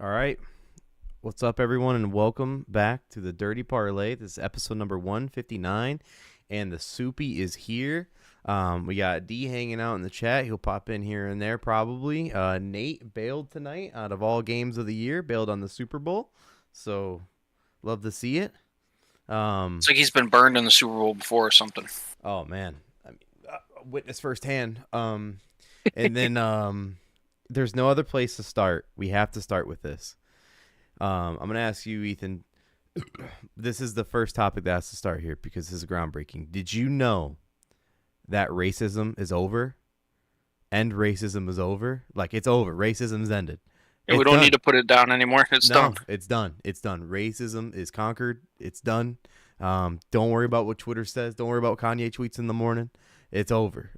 All right. What's up, everyone, and welcome back to the Dirty Parlay. This is episode number 159, and the Soupy is here. We got D hanging out in the chat. He'll pop in here and there probably. Nate bailed tonight out of all games of the year, bailed on the Super Bowl. So, love to see it. It's like he's been burned in the Super Bowl before or something. Oh, man. I mean, witness firsthand. And then there's no other place to start. We have to start with this. I'm going to ask you, Ethan. This is the first topic that has to start here because this is groundbreaking. Did you know that racism is over? End racism is over? Like, it's over. Racism's ended. And we don't need to put it down anymore. It's done. It's done. It's done. Racism is conquered. It's done. Don't worry about what Twitter says. Don't worry about what Kanye tweets in the morning. It's over.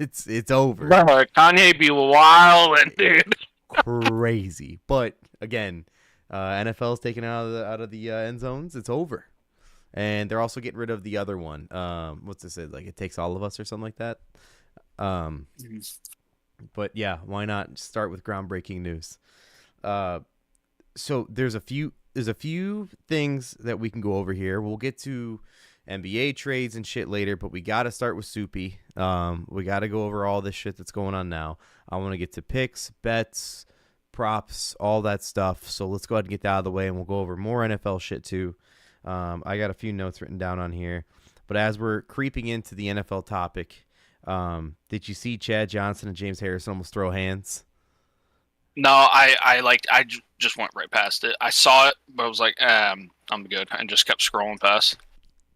it's over. Kanye be wild, dude. Crazy. But again, NFL's taken out of the end zones. It's over, and they're also getting rid of the other one. What's this? Like it takes all of us or something like that. But yeah, why not start with groundbreaking news? So there's a few things that we can go over here. We'll get to NBA trades and shit later, but we got to start with Soupy. We got to go over all this shit that's going on now. I want to get to picks, bets, props, all that stuff. So let's go ahead and get that out of the way, and we'll go over more NFL shit too. I got a few notes written down on here. But as we're creeping into the NFL topic, did you see Chad Johnson and James Harrison almost throw hands? No, I just went right past it. I saw it, but I was like, I'm good, and just kept scrolling past.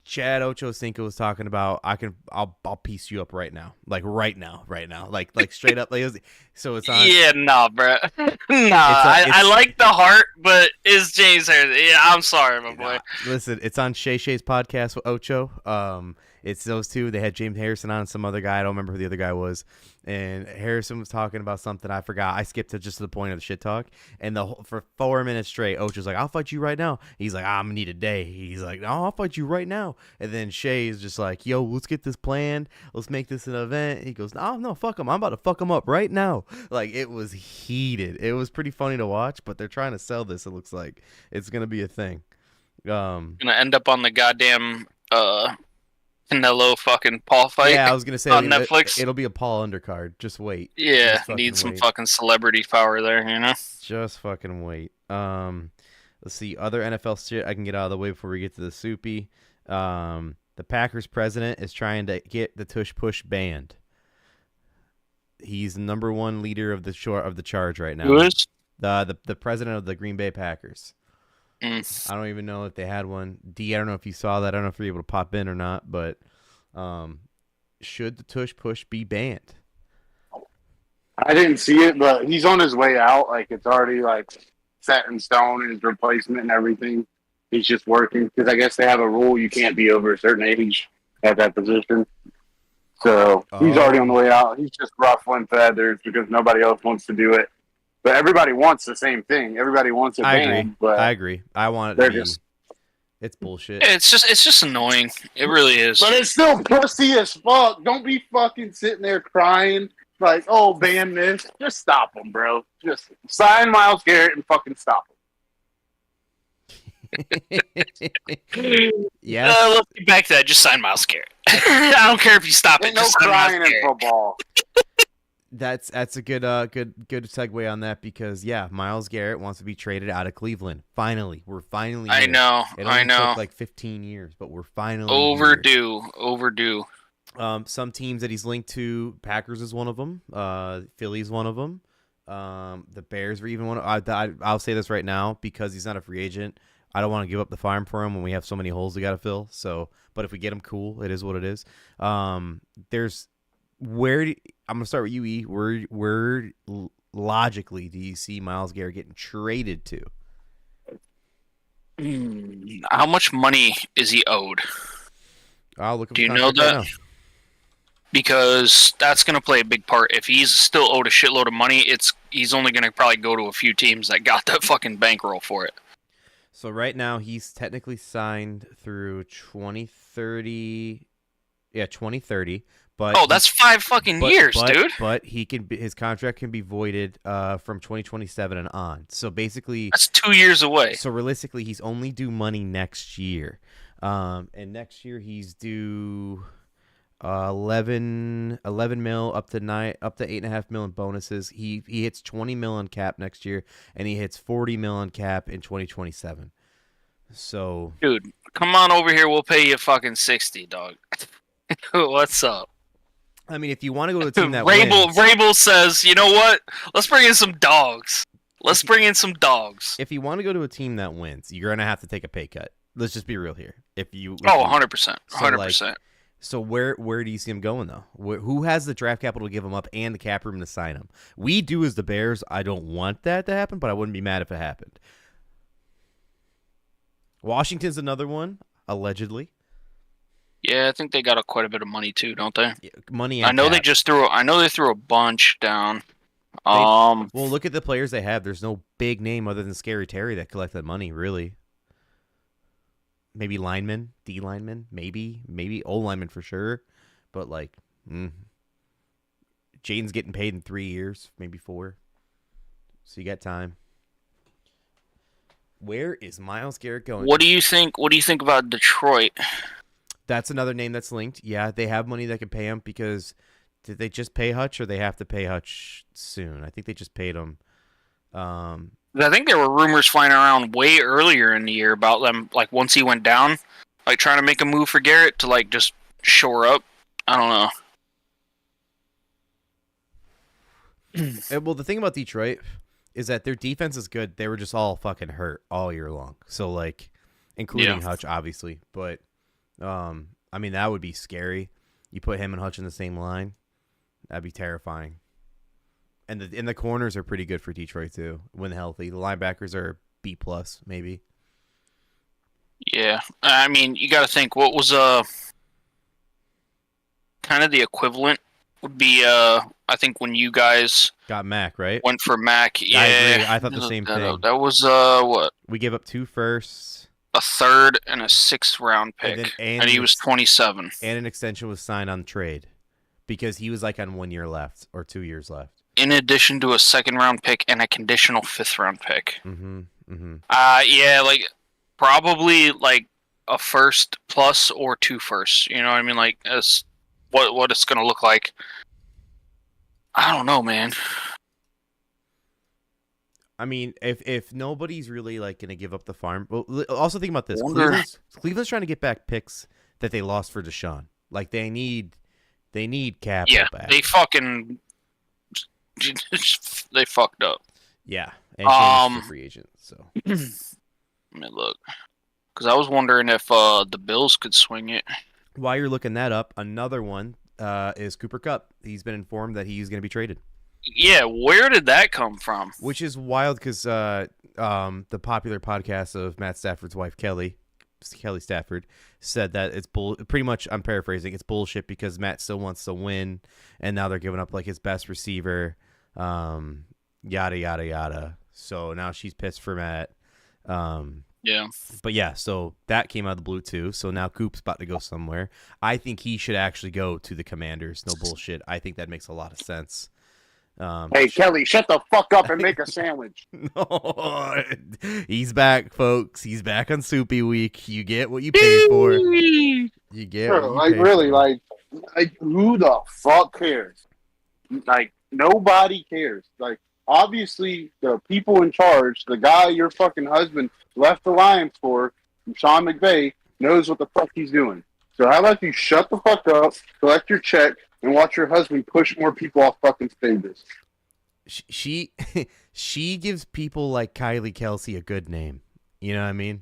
Chad Ochocinco was talking about I'll piece you up right now, like right now, like straight up. Like, so it's on. Yeah, nah, bro. I like the heart, but it's James Harrison. Yeah, I'm sorry, my boy. Listen, it's on Shay Shay's podcast with Ocho. It's those two. They had James Harrison on and some other guy. I don't remember who the other guy was. And Harrison was talking about something I forgot. I skipped to just the point of the shit talk. And for 4 minutes straight, Ocho's like, "I'll fight you right now." He's like, "I'm gonna need a day." He's like, "No, I'll fight you right now." And then Shay is just like, "Yo, let's get this planned. Let's make this an event." He goes, "Oh no, fuck him. I'm about to fuck him up right now." Like, it was heated. It was pretty funny to watch, but they're trying to sell this. It looks like it's gonna be a thing. Gonna end up on the goddamn Canelo fucking Paul fight. Yeah, I was gonna say on Netflix. It'll be a Paul undercard. Just wait. Yeah, need some fucking celebrity power there, you know. Just fucking wait. Let's see other NFL shit I can get out of the way before we get to the Soupy. The Packers president is trying to get the tush push banned. He's the number one leader of the charge right now. Who is? The president of the Green Bay Packers. I don't even know if they had one. D, I don't know if you saw that. I don't know if you're able to pop in or not, but should the tush push be banned? I didn't see it, but he's on his way out. Like, it's already like set in stone, his replacement and everything. He's just working because I guess they have a rule you can't be over a certain age at that position. So he's already on the way out. He's just ruffling feathers because nobody else wants to do it. But everybody wants the same thing. Everybody wants it banned. I agree. I want it to be. It's bullshit. It's just annoying. It really is. But it's still pussy as fuck. Don't be fucking sitting there crying like, "Oh, ban this." Just stop them, bro. Just sign Myles Garrett and fucking stop him. Yeah. Let's get back to that. Just sign Myles Garrett. I don't care if you stop it. No crying in football. That's a good segue on that because Myles Garrett wants to be traded out of Cleveland. Finally, we're finally. I know. It only took like 15 years, but we're finally overdue. Some teams that he's linked to, Packers is one of them. Philly's one of them. The Bears are even one. I'll say this right now because he's not a free agent. I don't want to give up the farm for him when we have so many holes we got to fill. So, but if we get him, cool. It is what it is. I'm gonna start with you, E. Where logically do you see Myles Garrett getting traded to? How much money is he owed? Do you know that? Because that's going to play a big part. If he's still owed a shitload of money, he's only going to probably go to a few teams that got that fucking bankroll for it. So right now he's technically signed through 2030. Yeah, 2030. But that's 5 fucking years, dude. But his contract can be voided from 2027 and on. So basically, that's 2 years away. So realistically, he's only due money next year, and next year he's due 11 mil up to 8.5 mil in bonuses. He hits 20 mil on cap next year, and he hits 40 mil on cap in 2027. So, dude, come on over here. We'll pay you fucking 60, dog. What's up? I mean, if you want to go to a team that Rabel says, you know what? Let's bring in some dogs. If you want to go to a team that wins, you're gonna have to take a pay cut. Let's just be real here. 100%, 100%. So where do you see him going though? Who has the draft capital to give him up and the cap room to sign him? We do as the Bears. I don't want that to happen, but I wouldn't be mad if it happened. Washington's another one, allegedly. Yeah, I think they got quite a bit of money too, don't they? Yeah, money. And they threw a bunch down. Well, look at the players they have. There's no big name other than Scary Terry that collected money, really. Maybe lineman, D lineman, maybe O lineman for sure. But Jaden's getting paid in 3 years, maybe 4. So you got time. Where is Myles Garrett going? What do you think about Detroit? That's another name that's linked. Yeah, they have money that can pay him because did they just pay Hutch or they have to pay Hutch soon? I think they just paid him. I think there were rumors flying around way earlier in the year about them, like once he went down, like trying to make a move for Garrett to like just shore up. I don't know. Well, the thing about Detroit is that their defense is good. They were just all fucking hurt all year long. So including Hutch, obviously. But I mean, that would be scary. You put him and Hutch in the same line, that'd be terrifying. And the corners are pretty good for Detroit too when healthy. The linebackers are B+, maybe. Yeah, I mean, you got to think what was kind of the equivalent would be I think when you guys got Mac, right? Went for Mac. Yeah, I agree. I thought the same thing. That was what? We gave up 2 firsts, a 3rd, and a 6th round pick, and he was 27. And an extension was signed on trade because he was on 1 year left or 2 years left. In addition to a 2nd round pick and a conditional 5th round pick. Yeah, probably a first plus or 2 firsts. You know what I mean? As what it's gonna look like. I don't know, man. I mean, if nobody's really gonna give up the farm, well, also think about this. Cleveland's trying to get back picks that they lost for Deshaun. They need capital back. They fucking they fucked up. Yeah, and free agent. So let me look, because I was wondering if the Bills could swing it. While you're looking that up, another one is Cooper Kupp. He's been informed that he's going to be traded. Yeah, where did that come from? Which is wild because the popular podcast of Matt Stafford's wife, Kelly Stafford, said that it's pretty much, I'm paraphrasing, it's bullshit because Matt still wants to win, and now they're giving up his best receiver, yada, yada, yada. So now she's pissed for Matt. Yeah. But yeah, so that came out of the blue too. So now Coop's about to go somewhere. I think he should actually go to the Commanders. No bullshit. I think that makes a lot of sense. Hey, Kelly, shut the fuck up and make a sandwich. No, he's back, folks. He's back on Soupy week. You get what you pay for. You get what you pay really, for. Who the fuck cares? Nobody cares. Obviously, the people in charge, the guy your fucking husband left the Lions for, Sean McVay, knows what the fuck he's doing. So how about you shut the fuck up, collect your check, and watch your husband push more people off fucking stages. She gives people like Kylie Kelsey a good name. You know what I mean?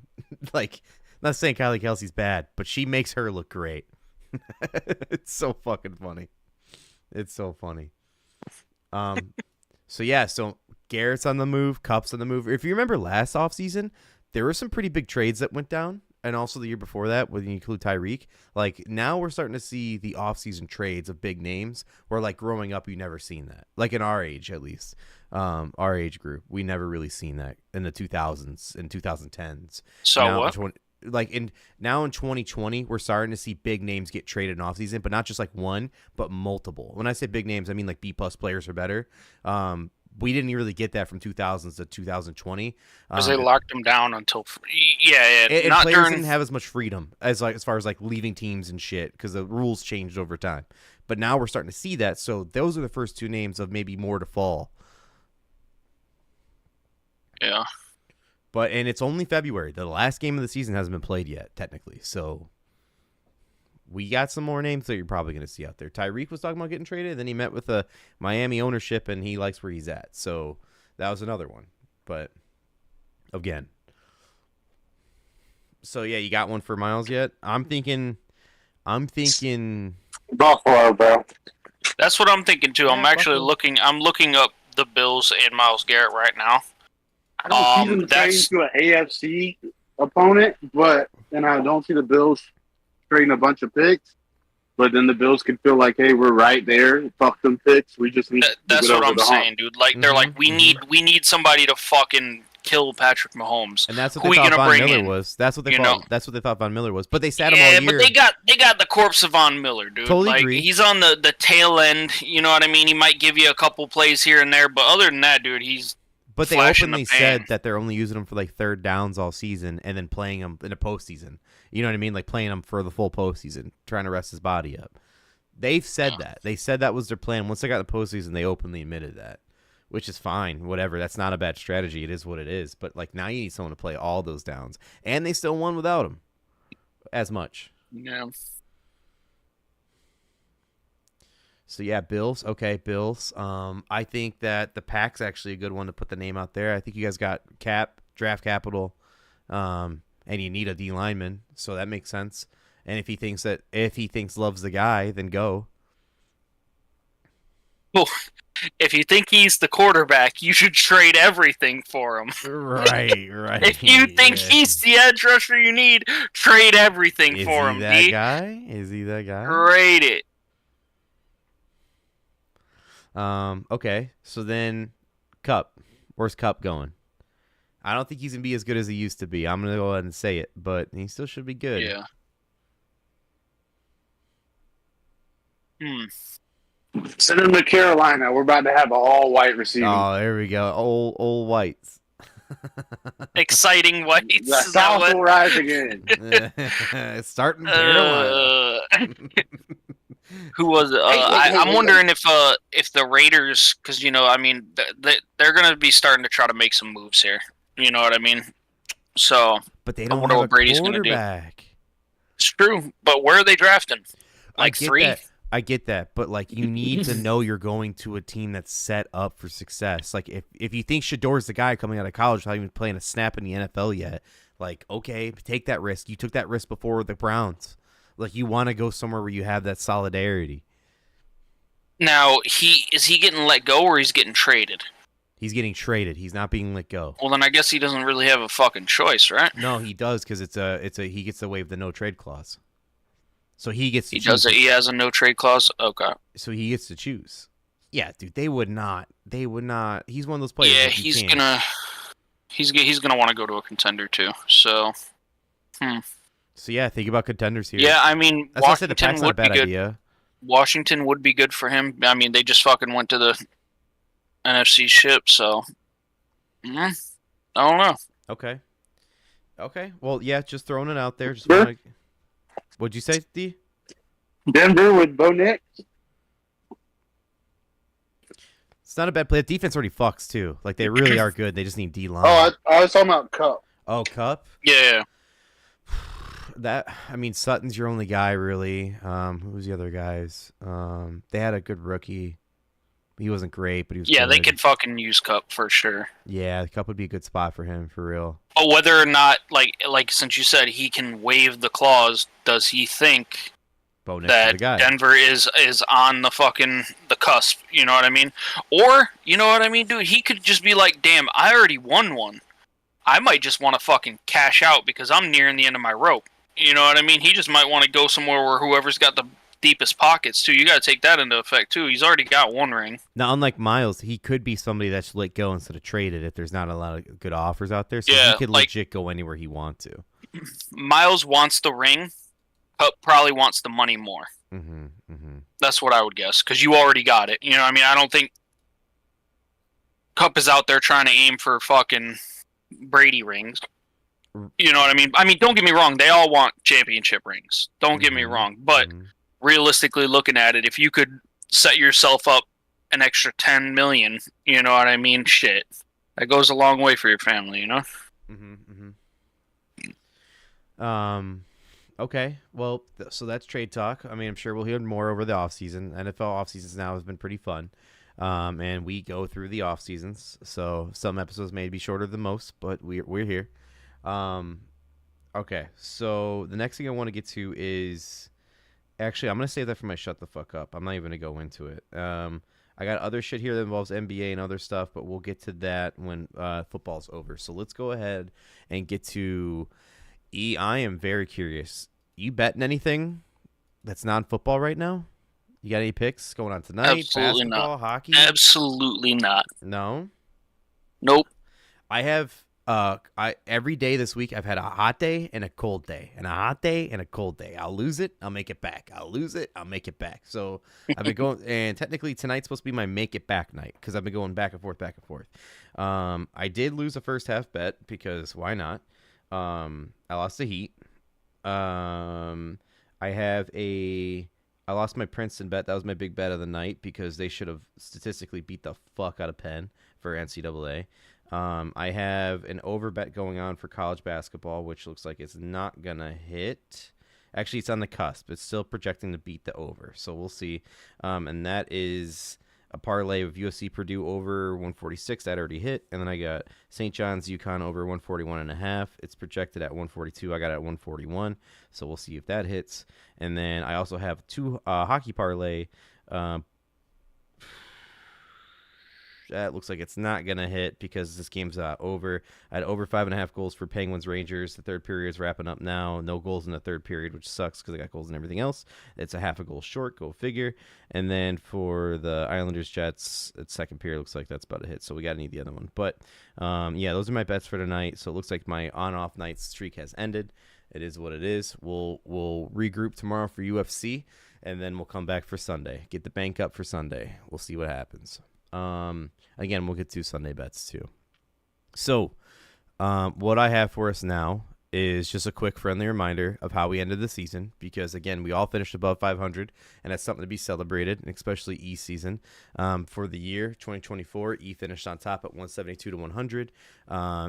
Not saying Kylie Kelsey's bad, but she makes her look great. It's so fucking funny. It's so funny. So yeah, so Garrett's on the move, Kupp's on the move. If you remember last offseason, there were some pretty big trades that went down. And also the year before that, when you include Tyreek, now we're starting to see the offseason trades of big names where growing up, you never seen that. In our age, at least, our age group, we never really seen that in the 2000s and 2010s. So now, what? now in 2020, we're starting to see big names get traded in offseason, but not just like one, but multiple. When I say big names, I mean like B+ players or better. We didn't really get that from 2000s to 2020 because they locked them down until and not players during... didn't have as much freedom as far as like leaving teams and shit because the rules changed over time. But now we're starting to see that, so those are the first two names of maybe more to fall. Yeah. And it's only February. The last game of the season hasn't been played yet, technically. So we got some more names that you're probably going to see out there. Tyreek was talking about getting traded. Then he met with the Miami ownership, and he likes where he's at. So that was another one. But again. So, yeah, you got one for Miles yet? I'm thinking Buffalo, bro. That's what I'm thinking, too. Yeah, I'm actually Buffalo. I'm looking up the Bills and Myles Garrett right now. I don't see them trading to an AFC opponent, and I don't see the Bills trading a bunch of picks. But then the Bills could feel like, hey, we're right there. Fuck them picks. We just need to That's get what over I'm the saying, hump. dude. Like they're like, we need somebody to fucking kill Patrick Mahomes. And that's what Who they we thought gonna Von bring Miller in? was. That's what they thought Von Miller was. But they sat him Yeah, all year. but they got the corpse of Von Miller, dude. Totally like agree. he's on the tail end. You know what I mean? He might give you a couple plays here and there, but other than that, dude, he's. But they Flash in openly the pan. said that they're only using them for like third downs all season and then playing him in a postseason. You know what I mean? Like playing him for the full postseason, trying to rest his body up. They've said that. They said that was their plan. Once they got the postseason, they openly admitted that, which is fine. Whatever. That's not a bad strategy. It is what it is. But like now you need someone to play all those downs. And they still won without him as much. Yeah. So, yeah, Bills. Okay, Bills. I think that the Pack's actually a good one to put the name out there. I think you guys got draft capital, and you need a D lineman, so that makes sense. And if he thinks Love's the guy, then go. Well, if you think he's the quarterback, you should trade everything for him. Right. If you think he's the edge rusher you need, trade everything for him. Is he that guy? Trade it. Okay, so then Cup. Where's Cup going? I don't think he's going to be as good as he used to be. I'm going to go ahead and say it, but he still should be good. Yeah. Send him to Carolina. We're about to have an all-white receiver. Oh, there we go. Old whites. Exciting whites. The South will rise again. Starting Carolina. Who was it? I'm wondering if the Raiders, because I mean they're gonna be starting to try to make some moves here. You know what I mean? So, but they I don't wonder have what a Brady's gonna do. quarterback. It's true, but where are they drafting? Like 3? I get that, but like you need to know you're going to a team that's set up for success. Like if you think Shador's the guy coming out of college without even playing a snap in the NFL yet, like okay, take that risk. You took that risk before with the Browns. Like you want to go somewhere where you have that solidarity. Now is he getting let go or he's getting traded? He's getting traded. He's not being let go. Well, then I guess he doesn't really have a fucking choice, right? No, he does because he gets to waive the no trade clause. So he gets to choose. Does it? He has a no trade clause. Okay. So he gets to choose. Yeah, dude, they would not. He's one of those players. Yeah, he's gonna want to go to a contender too. So. So yeah, think about contenders here. Yeah, I mean, that's Washington the Pack's not a bad idea. Washington would be good for him. I mean, they just fucking went to the NFC ship, so I don't know. Okay. Well, yeah, just throwing it out there. What'd you say, D? Denver with Bo Nix. It's not a bad play. The defense already fucks too. Like they really are good. They just need D line. Oh, I was talking about Cup. Oh, Cup. Yeah. Sutton's your only guy, really. Who's the other guys? They had a good rookie. He wasn't great, but he was good. They could fucking use Cup for sure. Yeah, the Cup would be a good spot for him, for real. But whether or not, like since you said he can waive the clause, does he think that Denver is on the cusp? You know what I mean? Or, you know what I mean, dude? He could just be like, damn, I already won one. I might just want to fucking cash out because I'm nearing the end of my rope. You know what I mean? He just might want to go somewhere where whoever's got the deepest pockets too. You got to take that into effect too. He's already got one ring. Now, unlike Miles, he could be somebody that's let go instead of traded if there's not a lot of good offers out there. So Yeah, he could legit go anywhere he wants to. Miles wants the ring, but probably wants the money more. That's what I would guess, because you already got it. You know what I mean? I don't think Cup is out there trying to aim for fucking Brady rings. You know what I mean? I mean, don't get me wrong. They all want championship rings. Don't get me wrong. But realistically looking at it, if you could set yourself up an extra $10 million, you know what I mean? Shit. That goes a long way for your family, you know? Okay. Well, so that's trade talk. I mean, I'm sure we'll hear more over the offseason. NFL offseasons now has been pretty fun. And we go through the off seasons. So some episodes may be shorter than most, but we're here. Okay, so the next thing I want to get to is actually I'm gonna save that for my shut the fuck up. I'm not even gonna go into it. I got other shit here that involves NBA and other stuff, but we'll get to that when football's over. So let's go ahead and get to E. I am very curious. You betting anything that's non-football right now? You got any picks going on tonight? Absolutely Basketball, not. hockey? Absolutely not. No? Nope. I have every day this week I've had a hot day and a cold day, and a hot day and a cold day. I'll lose it, I'll make it back. I'll lose it, I'll make it back. So I've been going, and technically tonight's supposed to be my make it back night because I've been going back and forth, back and forth. I did lose a first half bet because why not? I lost the Heat. I lost my Princeton bet. That was my big bet of the night because they should have statistically beat the fuck out of Penn for NCAA. I have an over bet going on for college basketball, which looks like it's not going to hit. Actually, it's on the cusp. It's still projecting to beat the over, so we'll see. And that is a parlay of USC Purdue over 146. That already hit. And then I got St. John's UConn over 141.5. It's projected at 142. I got it at 141, so we'll see if that hits. And then I also have two hockey parlay. That looks like it's not going to hit because this game's over. I had over 5.5 goals for Penguins Rangers. The third period is wrapping up now. No goals in the third period, which sucks because I got goals and everything else. It's a half a goal short. Go figure. And then for the Islanders Jets, its second period looks like that's about to hit. So we got to need the other one. But yeah, those are my bets for tonight. So it looks like my on-off night streak has ended. It is what it is. We'll regroup tomorrow for UFC, and then we'll come back for Sunday. Get the bank up for Sunday. We'll see what happens. Again, we'll get to Sunday bets too. So, what I have for us now is just a quick friendly reminder of how we ended the season, because again, we all finished above 500, and that's something to be celebrated, and especially E season. For the year 2024, E finished on top at 172 to 100.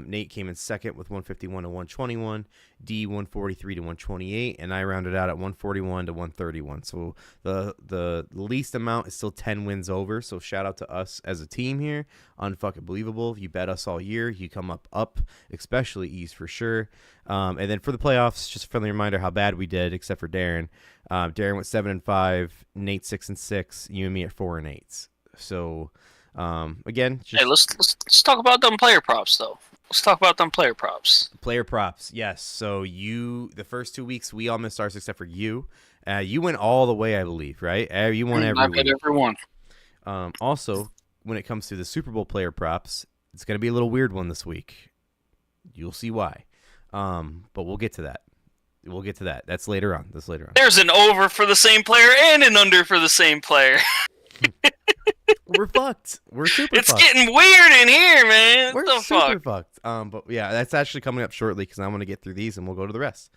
Nate came in second with 151 to 121, D 143 to 128, and I rounded out at 141 to 131. So the least amount is still 10 wins over. So shout out to us as a team here. Unfucking believable. You bet us all year, you come up, especially E's for sure. And then for the playoffs, just a friendly reminder how bad we did, except for Darren. Darren went 7-5, Nate 6-6, you and me at 4-8. So again, just... hey, let's talk about them player props though. Let's talk about them player props. Player props, yes. So the first 2 weeks we all missed ours except for you. You went all the way, I believe, right? You won every week. Every one. Also, when it comes to the Super Bowl player props, it's going to be a little weird one this week. You'll see why. But we'll get to that. That's later on. There's an over for the same player and an under for the same player. We're fucked. We're super it's fucked. It's getting weird in here, man. We're what the super fuck? Fucked. But yeah, that's actually coming up shortly because I want to get through these and we'll go to the rest.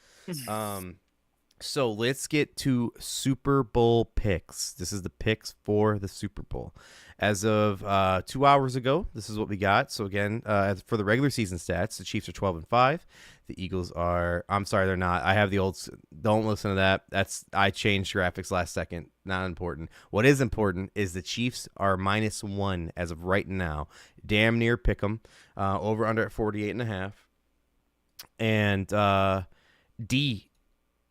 So let's get to Super Bowl picks. This is the picks for the Super Bowl. As of 2 hours ago, this is what we got. So again, for the regular season stats, the Chiefs are 12-5. The Eagles are. I'm sorry, they're not. I have the old. Don't listen to that. I changed graphics last second. Not important. What is important is the Chiefs are -1 as of right now. Damn near pick 'em. Over under at 48.5. And D,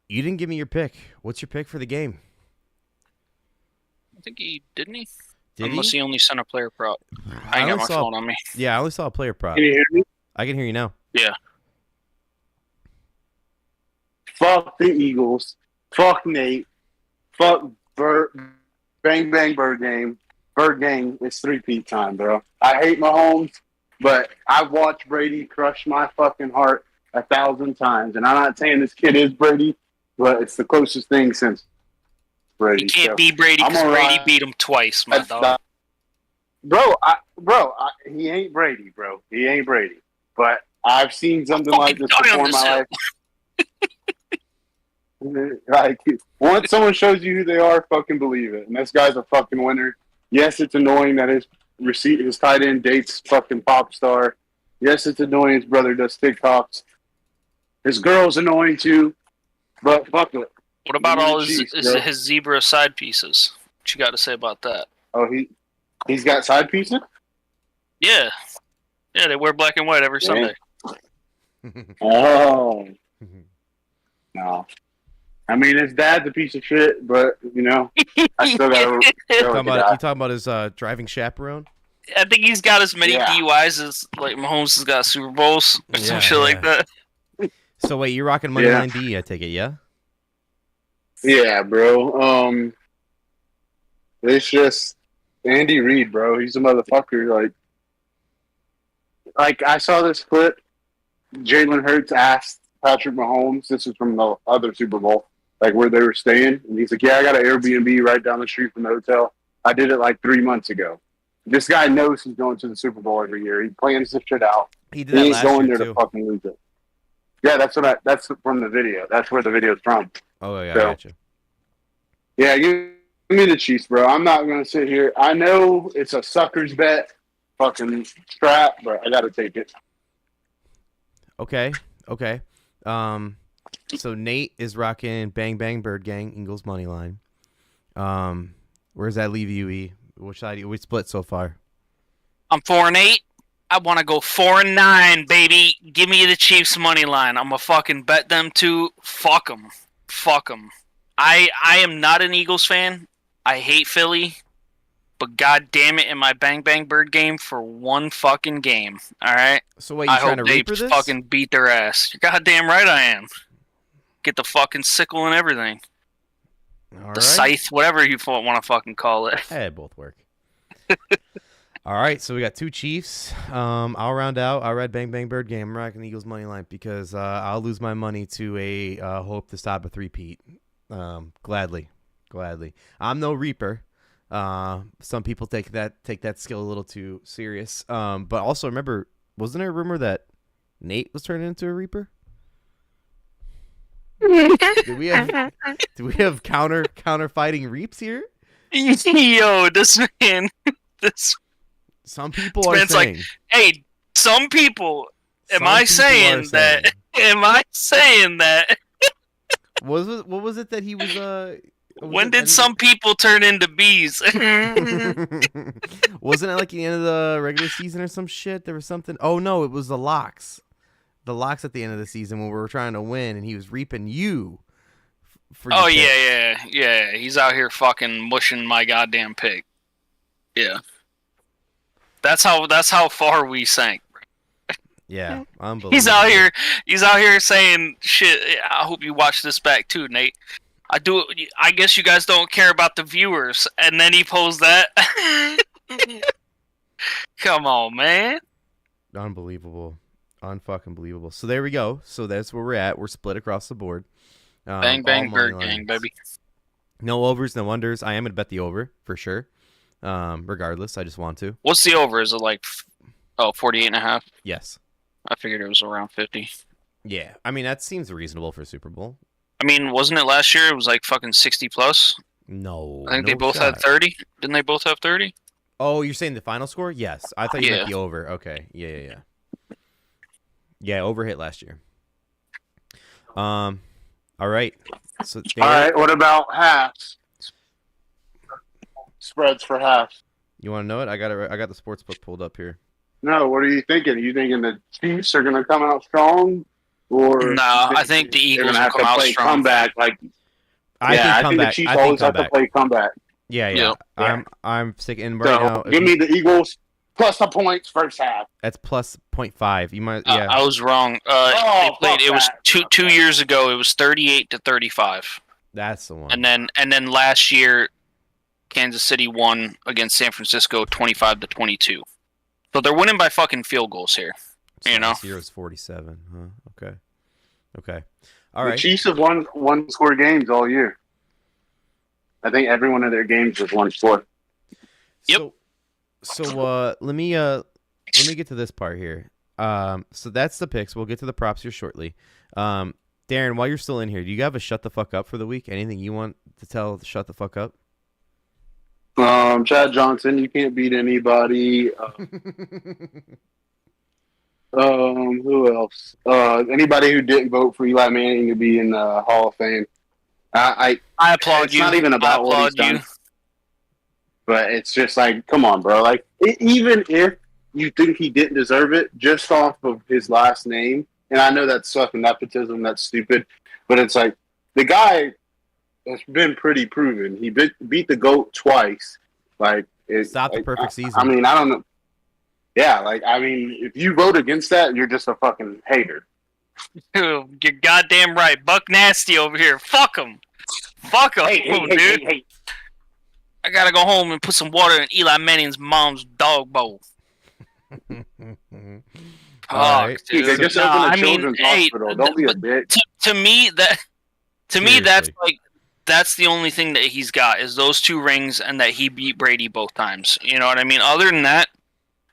you didn't give me your pick. What's your pick for the game? I think he didn't. Did Unless he only sent a player prop. I ain't got my phone on me. Yeah, I only saw a player prop. Can you hear me? I can hear you now. Yeah. Fuck the Eagles. Fuck Nate. Fuck Bang bang bird game. Bird gang is 3-peat time, bro. I hate Mahomes, but I've watched Brady crush my fucking heart 1,000 times. And I'm not saying this kid is Brady, but it's the closest thing since Brady. You can't be Brady because Brady beat him twice, my dog. He ain't Brady, bro. He ain't Brady. But I've seen something like this before in my life. Like, once someone shows you who they are, fucking believe it. And this guy's a fucking winner. Yes, it's annoying that his tight end dates fucking pop star. Yes, it's annoying his brother does TikToks. His girl's annoying too. But fuck it. What about all his zebra side pieces? What you got to say about that? Oh, he's got side pieces? Yeah. Yeah, they wear black and white every Sunday. Oh. No. I mean, his dad's a piece of shit, but, you know, I still got to... You talking about his driving chaperone? I think he's got as many DUIs as, like, Mahomes has got Super Bowls or some shit like that. So, wait, you're rocking Moneyline B, I take it, yeah? Yeah, bro. It's just Andy Reid, bro. He's a motherfucker. Like I saw this clip. Jalen Hurts asked Patrick Mahomes. This is from the other Super Bowl, like where they were staying, and he's like, "Yeah, I got an Airbnb right down the street from the hotel. I did it like 3 months ago." This guy knows he's going to the Super Bowl every year. He plans this shit out. He did that last going year there too. to fucking lose it. Yeah, that's from the video. That's where the video's from. Oh yeah, so, I gotcha. Yeah, give me the Chiefs, bro. I'm not gonna sit here. I know it's a sucker's bet, fucking strap, but I gotta take it. Okay. So Nate is rocking Bang Bang Bird Gang, Eagles money line. Where does that leave you, E? Which side? We split so far. I'm 4-8. I want to go 4-9, baby. Give me the Chiefs money line. I'm gonna fucking bet them too. Fuck them. I am not an Eagles fan. I hate Philly. But god damn it, in my Bang Bang Bird game for one fucking game. All right. So wait, you trying to reaper this? Fucking beat their ass. You're goddamn right I am. Get the fucking sickle and everything. The scythe, whatever you want to fucking call it. Hey, both work. All right, so we got two Chiefs. I'll round out. I'll ride Bang Bang Bird game. I'm rocking the Eagles money line because I'll lose my money to a hope to stop a three-peat. Gladly. I'm no reaper. Some people take that skill a little too serious. But also remember, wasn't there a rumor that Nate was turning into a reaper? Do we have counter fighting reaps here? Yo, this man, some people are saying. Like, hey, some people. Am I saying that? What was it that he was? When did some people turn into bees? Wasn't it like the end of the regular season or some shit? There was something. Oh no, it was the locks. The locks at the end of the season when we were trying to win, and he was reaping you. Yeah. He's out here fucking mushing my goddamn pig. Yeah. That's how far we sank. Yeah, unbelievable. He's out here saying shit. I hope you watch this back too, Nate. I guess you guys don't care about the viewers, and then he posed that. Come on, man. Unbelievable. Unfucking believable. So there we go. So that's where we're at. We're split across the board. Bang bang bird gang, baby. No overs, no unders. I am gonna bet the over for sure. Regardless, I just want to. What's the over? Is it like 48.5? Yes. I figured it was around 50. Yeah. I mean, that seems reasonable for Super Bowl. I mean, wasn't it last year? It was like fucking 60 plus. No. I think they both had 30. Didn't they both have 30? Oh, you're saying the final score? Yes. I thought you meant the over. Okay. Yeah. Yeah, over hit last year. All right. So all right. What about halves? Spreads for halves. You want to know it? I got the sports book pulled up here. No. What are you thinking? Are you thinking the Chiefs are going to come out strong, or no? I think the Eagles will come out strong. Comeback, I think Yeah. I'm sticking right now. Give me the Eagles plus the points first half. That's plus 0.5. You might. I was wrong. They played. It was two years ago. It was 38-35. That's the one. And then last year, Kansas City won against San Francisco 25-22. So they're winning by fucking field goals here. So you know, last year was 47. Huh? Okay. All right. The Chiefs have won one-score games all year. I think every one of their games was one score. Yep. So let me get to this part here. So that's the picks. We'll get to the props here shortly. Darren, while you're still in here, do you have a shut the fuck up for the week? Anything you want to tell shut the fuck up? Chad Johnson, you can't beat anybody. Who else? Anybody who didn't vote for Eli Manning to be in the Hall of Fame. I applaud it's you. Not even about what he's done. But it's just like, come on, bro. Like, even if you think he didn't deserve it, just off of his last name, and I know that's fucking nepotism, that's stupid, but it's like, the guy has been pretty proven. He beat the GOAT twice. Like, Stop the perfect season. I mean, I don't know. Yeah, like, I mean, if you vote against that, you're just a fucking hater. You're goddamn right. Buck Nasty over here. Fuck him. Fuck him, dude. Hey. I gotta go home and put some water in Eli Manning's mom's dog bowl. All right. Dude. They just opened a children's hospital. Don't be a bitch. To me, that's the only thing that he's got is those 2 rings and that he beat Brady both times. You know what I mean? Other than that,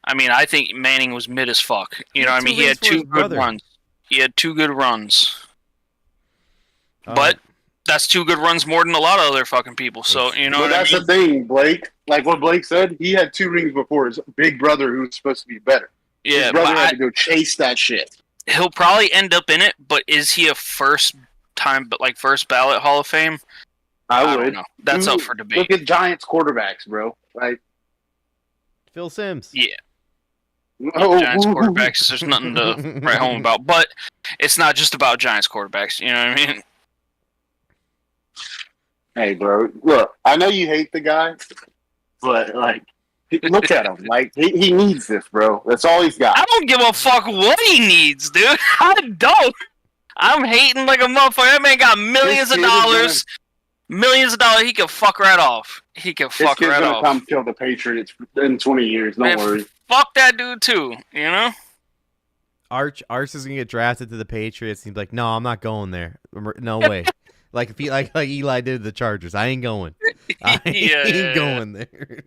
I mean, I think Manning was mid as fuck. You know what I mean? He had 2 good runs. He had 2 good runs. But that's 2 good runs more than a lot of other fucking people. So, you know what I mean? That's the thing, Blake. Like what Blake said, he had 2 rings before his big brother who was supposed to be better. Yeah, his brother had to go chase that shit. He'll probably end up in it, but is he a first ballot Hall of Fame? I would. Don't know. That's up for debate. Look at Giants quarterbacks, bro. Like Phil Simms. Yeah. Giants quarterbacks, there's nothing to write home about. But it's not just about Giants quarterbacks, you know what I mean? Hey, bro, look, I know you hate the guy, but, like, look at him. Like, he needs this, bro. That's all he's got. I don't give a fuck what he needs, dude. I don't. I'm hating like a motherfucker. That man got millions of dollars. Millions of dollars. He can fuck right off. He can fuck right off. He's gonna come kill the Patriots in 20 years. Don't worry. Fuck that dude, too, you know? Arch is going to get drafted to the Patriots. He's like, no, I'm not going there. No way. Like if he, like Eli did the Chargers. I ain't going. I ain't going there.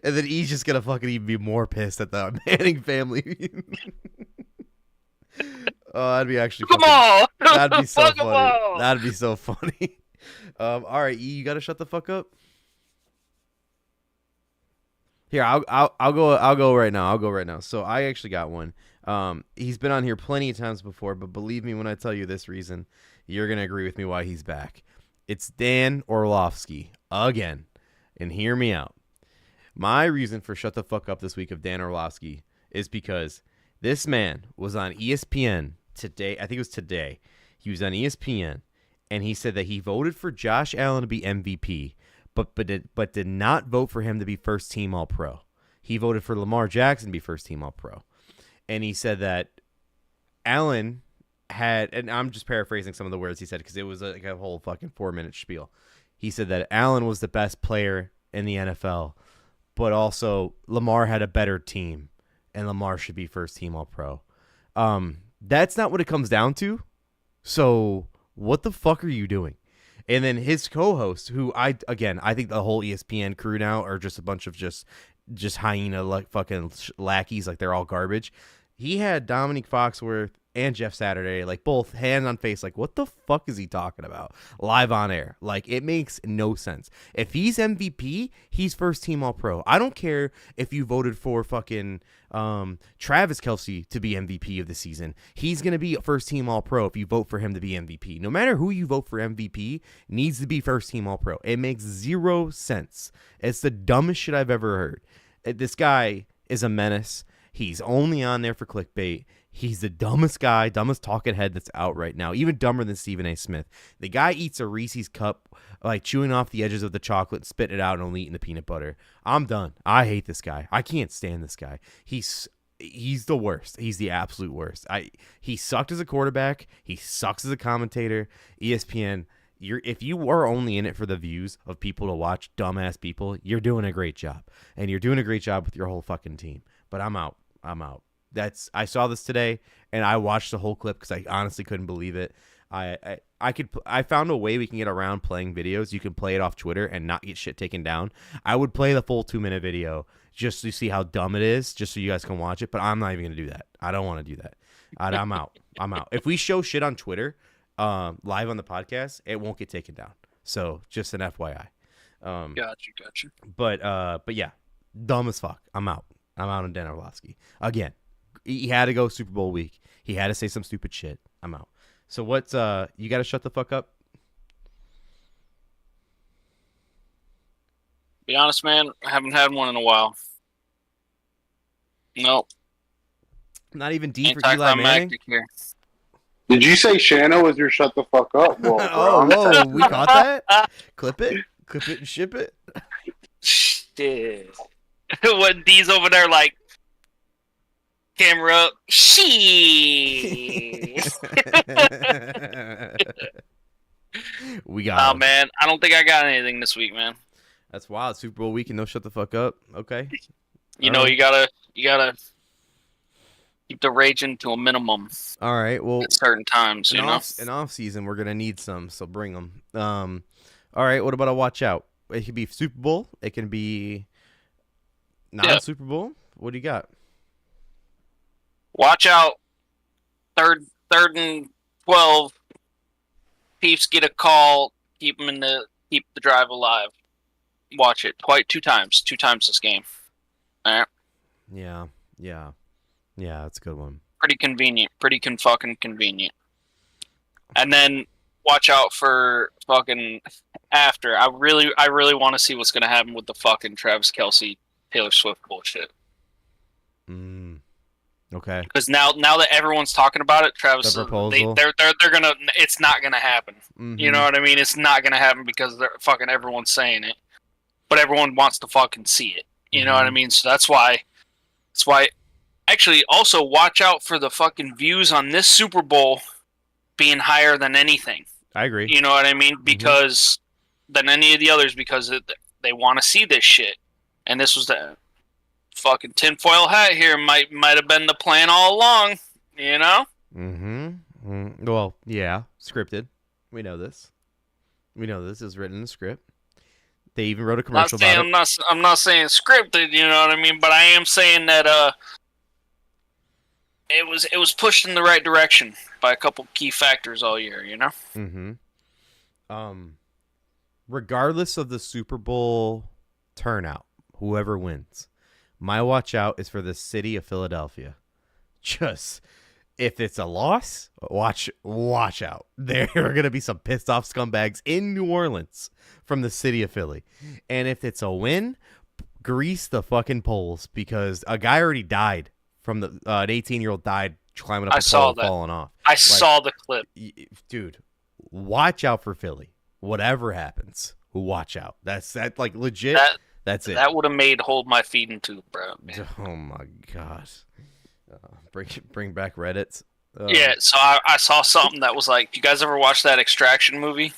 And then he's just gonna fucking even be more pissed at the Manning family. Oh, that'd be actually that'd be so funny. That'd be so funny. All right, you gotta shut the fuck up. Here, I'll go right now. I'll go right now. So I actually got one. He's been on here plenty of times before, but believe me when I tell you this reason, you're going to agree with me why he's back. It's Dan Orlovsky again. And hear me out. My reason for shut the fuck up this week of Dan Orlovsky is because this man was on ESPN today. I think it was today. He was on ESPN, and he said that he voted for Josh Allen to be MVP, but did not vote for him to be first team All-Pro. He voted for Lamar Jackson to be first team All-Pro. And he said that Allen had, and I'm just paraphrasing some of the words he said because it was like a whole fucking 4-minute spiel. He said that Allen was the best player in the NFL, but also Lamar had a better team, and Lamar should be first team All-Pro. That's not what it comes down to. So what the fuck are you doing? And then his co-host, who I think the whole ESPN crew now are just a bunch of just hyena like fucking lackeys, like they're all garbage. He had Dominique Foxworth and Jeff Saturday, like both hand on face, like what the fuck is he talking about? Live on air. Like it makes no sense. If he's MVP, he's first team All-Pro. I don't care if you voted for fucking Travis Kelce to be MVP of the season. He's going to be first team All-Pro if you vote for him to be MVP. No matter who you vote for MVP, needs to be first team All-Pro. It makes zero sense. It's the dumbest shit I've ever heard. This guy is a menace. He's only on there for clickbait. He's the dumbest guy, dumbest talking head that's out right now, even dumber than Stephen A. Smith. The guy eats a Reese's cup, like chewing off the edges of the chocolate, spit it out, and only eating the peanut butter. I'm done. I hate this guy. I can't stand this guy. He's the worst. He's the absolute worst. He sucked as a quarterback. He sucks as a commentator. ESPN, if you are only in it for the views of people to watch dumbass people, you're doing a great job, and you're doing a great job with your whole fucking team. But I'm out. I saw this today, and I watched the whole clip because I honestly couldn't believe it. I found a way we can get around playing videos. You can play it off Twitter and not get shit taken down. I would play the full 2-minute video just to see how dumb it is, just so you guys can watch it. But I'm not even gonna do that. I don't want to do that. I'm out. If we show shit on Twitter, live on the podcast, it won't get taken down. So just an FYI. Gotcha. But yeah, dumb as fuck. I'm out on Dan Orlovsky again. He had to go Super Bowl week. He had to say some stupid shit. I'm out. So what's you got to shut the fuck up? Be honest, man, I haven't had one in a while. Nope. Not even D for Eli Manning? Here. Did you say Shanna was your shut the fuck up? Whoa, we caught that? Clip it and ship it. Shit. When D's over there like, camera up, We got him. Man, I don't think I got anything this week, man. That's wild. Super Bowl week and no shut the fuck up. Okay. You know, you gotta keep the raging to a minimum. All right. Well, at certain times, you know. In off season, we're gonna need some, so bring them. All right. What about a watch out? It could be Super Bowl. It can be non-Super Bowl. What do you got? Watch out. Third and 12. Chiefs get a call. Keep the drive alive. Watch it. Two times this game. All right. Yeah, that's a good one. Pretty convenient. Fucking convenient. And then watch out for fucking after. I really want to see what's gonna happen with the fucking Travis Kelce, Taylor Swift bullshit. Okay. Because now that everyone's talking about it, Travis, they're gonna. It's not gonna happen. Mm-hmm. You know what I mean? It's not gonna happen because they're fucking everyone's saying it, but everyone wants to fucking see it. You know what I mean? So that's why. Actually, also watch out for the fucking views on this Super Bowl being higher than anything. I agree. You know what I mean? Because than any of the others, because they want to see this shit, and this was the fucking tinfoil hat here might have been the plan all along. You know? Well, yeah, scripted. We know this. It was written in the script. They even wrote a commercial about it. I'm not saying scripted, you know what I mean, but I am saying that it was pushed in the right direction by a couple key factors all year, you know? Regardless of the Super Bowl turnout, whoever wins, my watch out is for the city of Philadelphia. Just if it's a loss, watch out. There are going to be some pissed off scumbags in New Orleans from the city of Philly. And if it's a win, grease the fucking poles because a guy already died from an 18-year-old died climbing up a pole and falling off. I saw the clip. Dude, watch out for Philly. Whatever happens, watch out. That's legit. That's it. That would have made Hold My Feet in Two, bro. Man. Oh my gosh. Bring back Reddit. Yeah, so I saw something that was like, you guys ever watch that Extraction movie?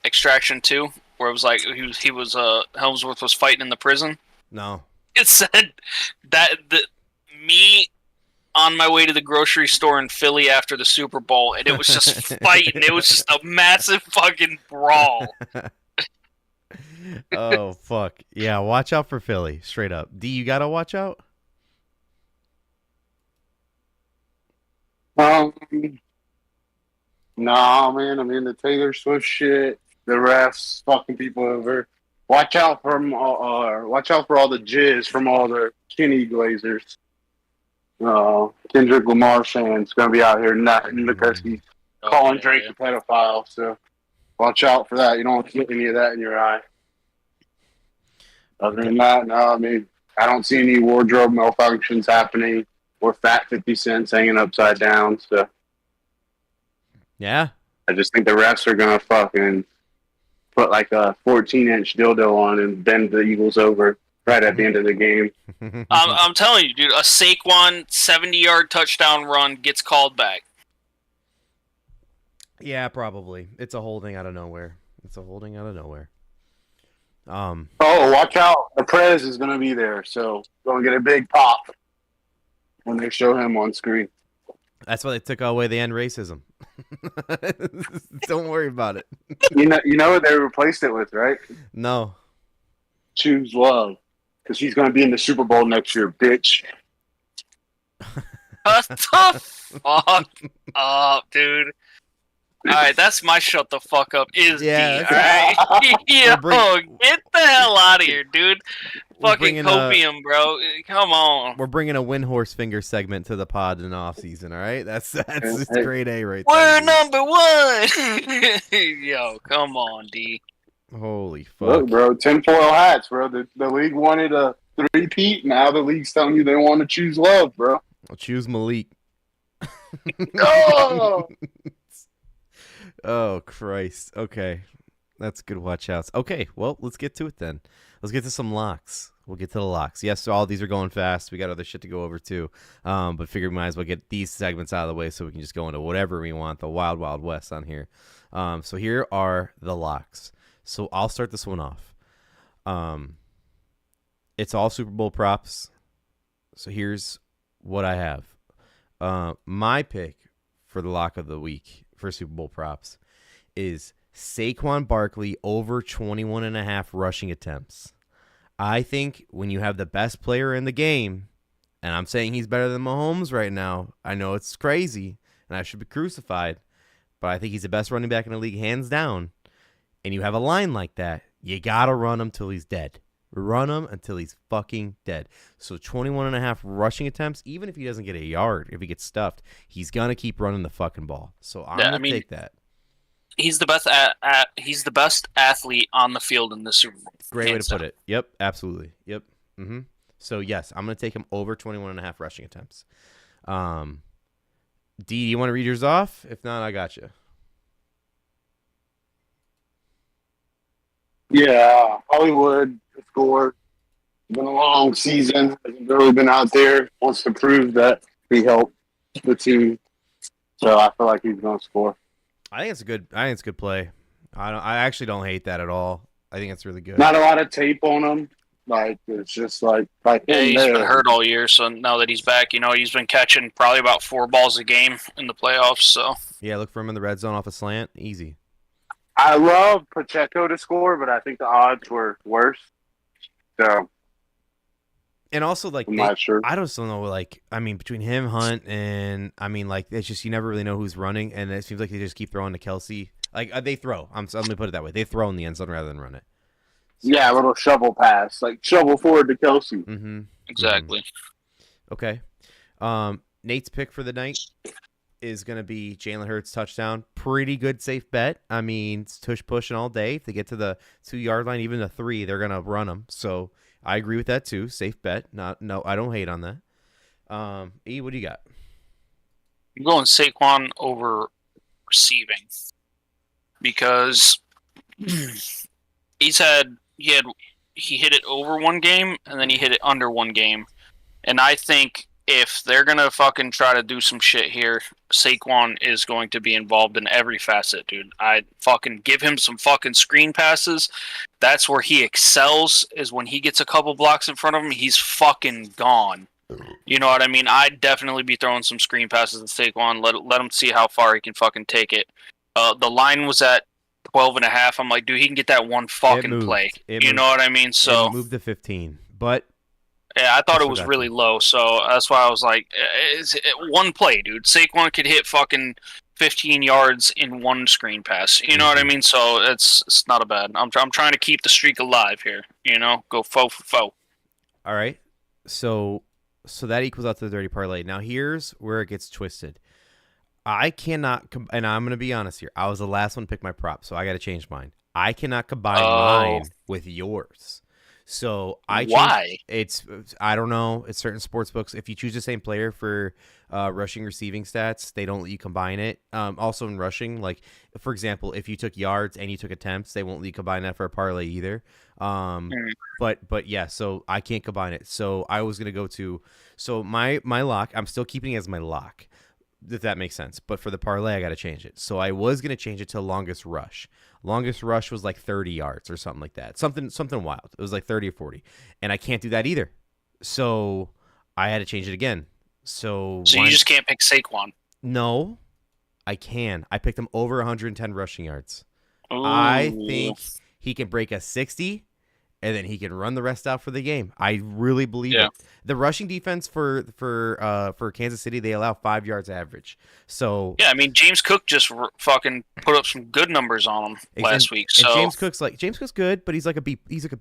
Extraction 2, where it was like he was Helmsworth was fighting in the prison? No. It said that me on my way to the grocery store in Philly after the Super Bowl, and it was just fighting. It was just a massive fucking brawl. Oh, fuck. Yeah, watch out for Philly, straight up. D, you gotta watch out? No, man. I mean, the Taylor Swift shit, the refs fucking people over. Watch out for all the jizz from all the Kenny Glazers. Kendrick Lamar fans gonna be out here nutting because he's calling Drake a pedophile. So watch out for that. You don't want to get any of that in your eye. Other than that, no. I mean, I don't see any wardrobe malfunctions happening or fat 50 cents hanging upside down. So yeah, I just think the refs are gonna fucking put like a 14-inch dildo on and bend the Eagles over right at the end of the game. I'm telling you, dude, a Saquon 70-yard touchdown run gets called back. Yeah, probably. It's a holding out of nowhere. Oh, watch out. The Prez is going to be there, so going to get a big pop when they show him on screen. That's why they took away the end racism. Don't worry about it. You know what they replaced it with, right? No. Choose love. Because he's going to be in the Super Bowl next year, bitch. What the fuck up, dude? All right, that's my shut the fuck up D. All right, yo, get the hell out of here, dude. Fucking copium, bro. Come on. We're bringing a Windhorse Finger segment to the pod in the off season. All right, that's grade A right there. We're number one. Yo, come on, D. Holy fuck, look, bro. Tinfoil hats, bro. The league wanted a 3-peat. Now the league's telling you they want to choose love, bro. I'll choose Malik. Oh! Oh, Christ. Okay. That's good watch outs. Okay, well, let's get to it then. Let's get to some locks. We'll get to the locks. Yes, all these are going fast. We got other shit to go over too. But figure we might as well get these segments out of the way so we can just go into whatever we want. The wild, wild west on here. So here are the locks. So I'll start this one off. It's all Super Bowl props. So here's what I have. My pick for the lock of the week for Super Bowl props is Saquon Barkley over 21.5 rushing attempts. I think when you have the best player in the game, and I'm saying he's better than Mahomes right now, I know it's crazy, and I should be crucified, but I think he's the best running back in the league, hands down, and you have a line like that, you got to run him till he's dead. Run him until he's fucking dead. So 21.5 rushing attempts, even if he doesn't get a yard, if he gets stuffed, he's going to keep running the fucking ball. So I'm going to take that. He's the best he's the best athlete on the field in the Super Bowl. Great way to put it. Yep, absolutely. Yep. Mm-hmm. So yes, I'm going to take him over 21.5 rushing attempts. D, you want to read yours off? If not, I got you. Yeah, Hollywood scored. Been a long season. Hasn't really been out there. Wants to prove that he helped the team. So I feel like he's going to score. I think it's a good play. I actually don't hate that at all. I think it's really good. Not a lot of tape on him. Like it's just like he's been hurt all year. So now that he's back, he's been catching probably about 4 balls a game in the playoffs. So yeah, look for him in the red zone off a slant. Easy. I love Pacheco to score, but I think the odds were worse. So, and also like I'm not sure. I just don't know. Between him, Hunt, and it's just you never really know who's running, and it seems like they just keep throwing to Kelsey. They throw. Let me put it that way. They throw in the end zone rather than run it. So, yeah, a little shovel pass, like shovel forward to Kelsey. Mm-hmm. Exactly. Mm-hmm. Okay. Nate's pick for the night is going to be Jalen Hurts touchdown. Pretty good safe bet. It's tush pushing all day. If they get to the 2-yard line, even the 3, they're going to run them. So I agree with that too. Safe bet. No, I don't hate on that. E, what do you got? I'm going Saquon over receiving because he hit it over one game and then he hit it under one game. And I think if they're going to fucking try to do some shit here, Saquon is going to be involved in every facet, dude. I fucking give him some fucking screen passes. That's where he excels, is when he gets a couple blocks in front of him, he's fucking gone. You know what I mean? I'd definitely be throwing some screen passes at Saquon. Let him see how far he can fucking take it. The line was at 12.5. I'm like, dude, he can get that one fucking play. You know what I mean? So it moved to 15, but yeah, I thought it was really low, so that's why I was like, one play, dude. Saquon could hit fucking 15 yards in one screen pass. You know what I mean? So it's not a bad. I'm trying to keep the streak alive here. Go faux for faux. All right, so that equals out to the dirty parlay. Now here's where it gets twisted. I cannot, and I'm going to be honest here. I was the last one to pick my prop, so I got to change mine. I cannot combine mine with yours. So why? I don't know. It's certain sports books. If you choose the same player for rushing, receiving stats, they don't let you combine it. Also in rushing, like for example, if you took yards and you took attempts, they won't let you combine that for a parlay either. But yeah, so I can't combine it. So I was gonna go to my lock. I'm still keeping it as my lock. if that makes sense. But for the parlay, I got to change it. So I was going to change it to longest rush. Longest rush was like 30 yards or something like that. Something wild. It was like 30 or 40. And I can't do that either. So I had to change it again. So you just can't pick Saquon. No, I can. I picked him over 110 rushing yards. Ooh. I think he can break a 60, and then he can run the rest out for the game. I really believe it. The rushing defense for Kansas City, they allow 5 yards average. So yeah, I mean James Cook just fucking put up some good numbers on him last week. So and James Cook's good, but he's like a B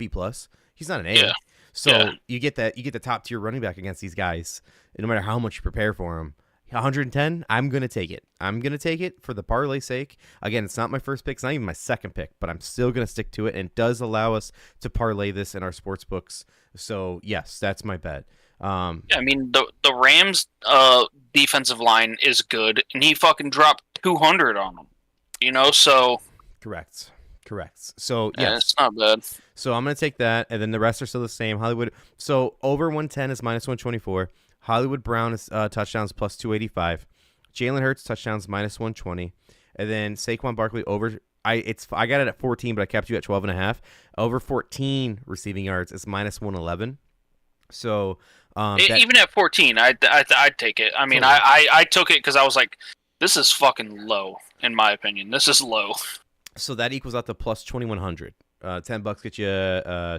plus. He's not an A. Yeah. So you get the top tier running back against these guys, and no matter how much you prepare for them. 110, I'm going to take it. I'm going to take it for the parlay sake. Again, it's not my first pick. It's not even my second pick, but I'm still going to stick to it, and it does allow us to parlay this in our sports books. So, yes, that's my bet. I mean, the Rams' defensive line is good, and he fucking dropped 200 on them. So... Correct. So, yeah. It's not bad. So, I'm going to take that, and then the rest are still the same. Hollywood. So, over 110 is minus 124. Hollywood Brown is touchdowns plus 285. Jalen Hurts touchdowns minus 120. And then Saquon Barkley over. I got it at 14, but I kept you at 12.5. Over 14 receiving yards is minus 111. So even at 14, I'd take it. I mean, totally. I took it because I was like, this is fucking low in my opinion. This is low. So that equals out to plus 2,100. $10 get you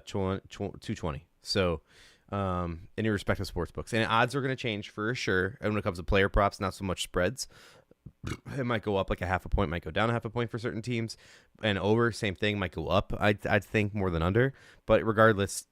220. So. In your respective sports books, and odds are going to change for sure. And when it comes to player props, not so much spreads. It might go up like a half a point, might go down a half a point for certain teams, and over same thing might go up. I'd think more than under, but regardless,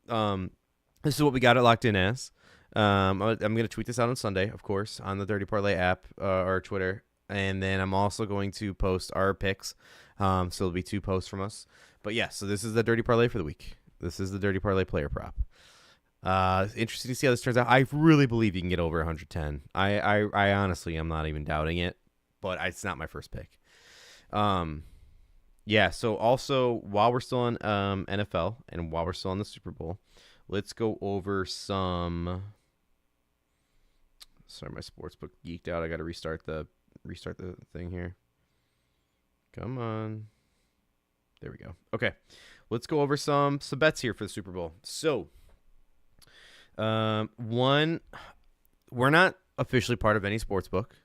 this is what we got it locked in as. I'm going to tweet this out on Sunday, of course, on the Dirty Parlay app or Twitter, and then I'm also going to post our picks. So there'll be 2 posts from us. But yeah, so this is the Dirty Parlay for the week. This is the Dirty Parlay player prop. Interesting to see how this turns out. I really believe you can get over 110. I honestly am not even doubting it, but it's not my first pick. Yeah. So also while we're still on NFL and while we're still on the Super Bowl, let's go over some. Sorry, my sportsbook geeked out. I got to restart the thing here. Come on. There we go. Okay, let's go over some bets here for the Super Bowl. So. One, we're not officially part of any sports book.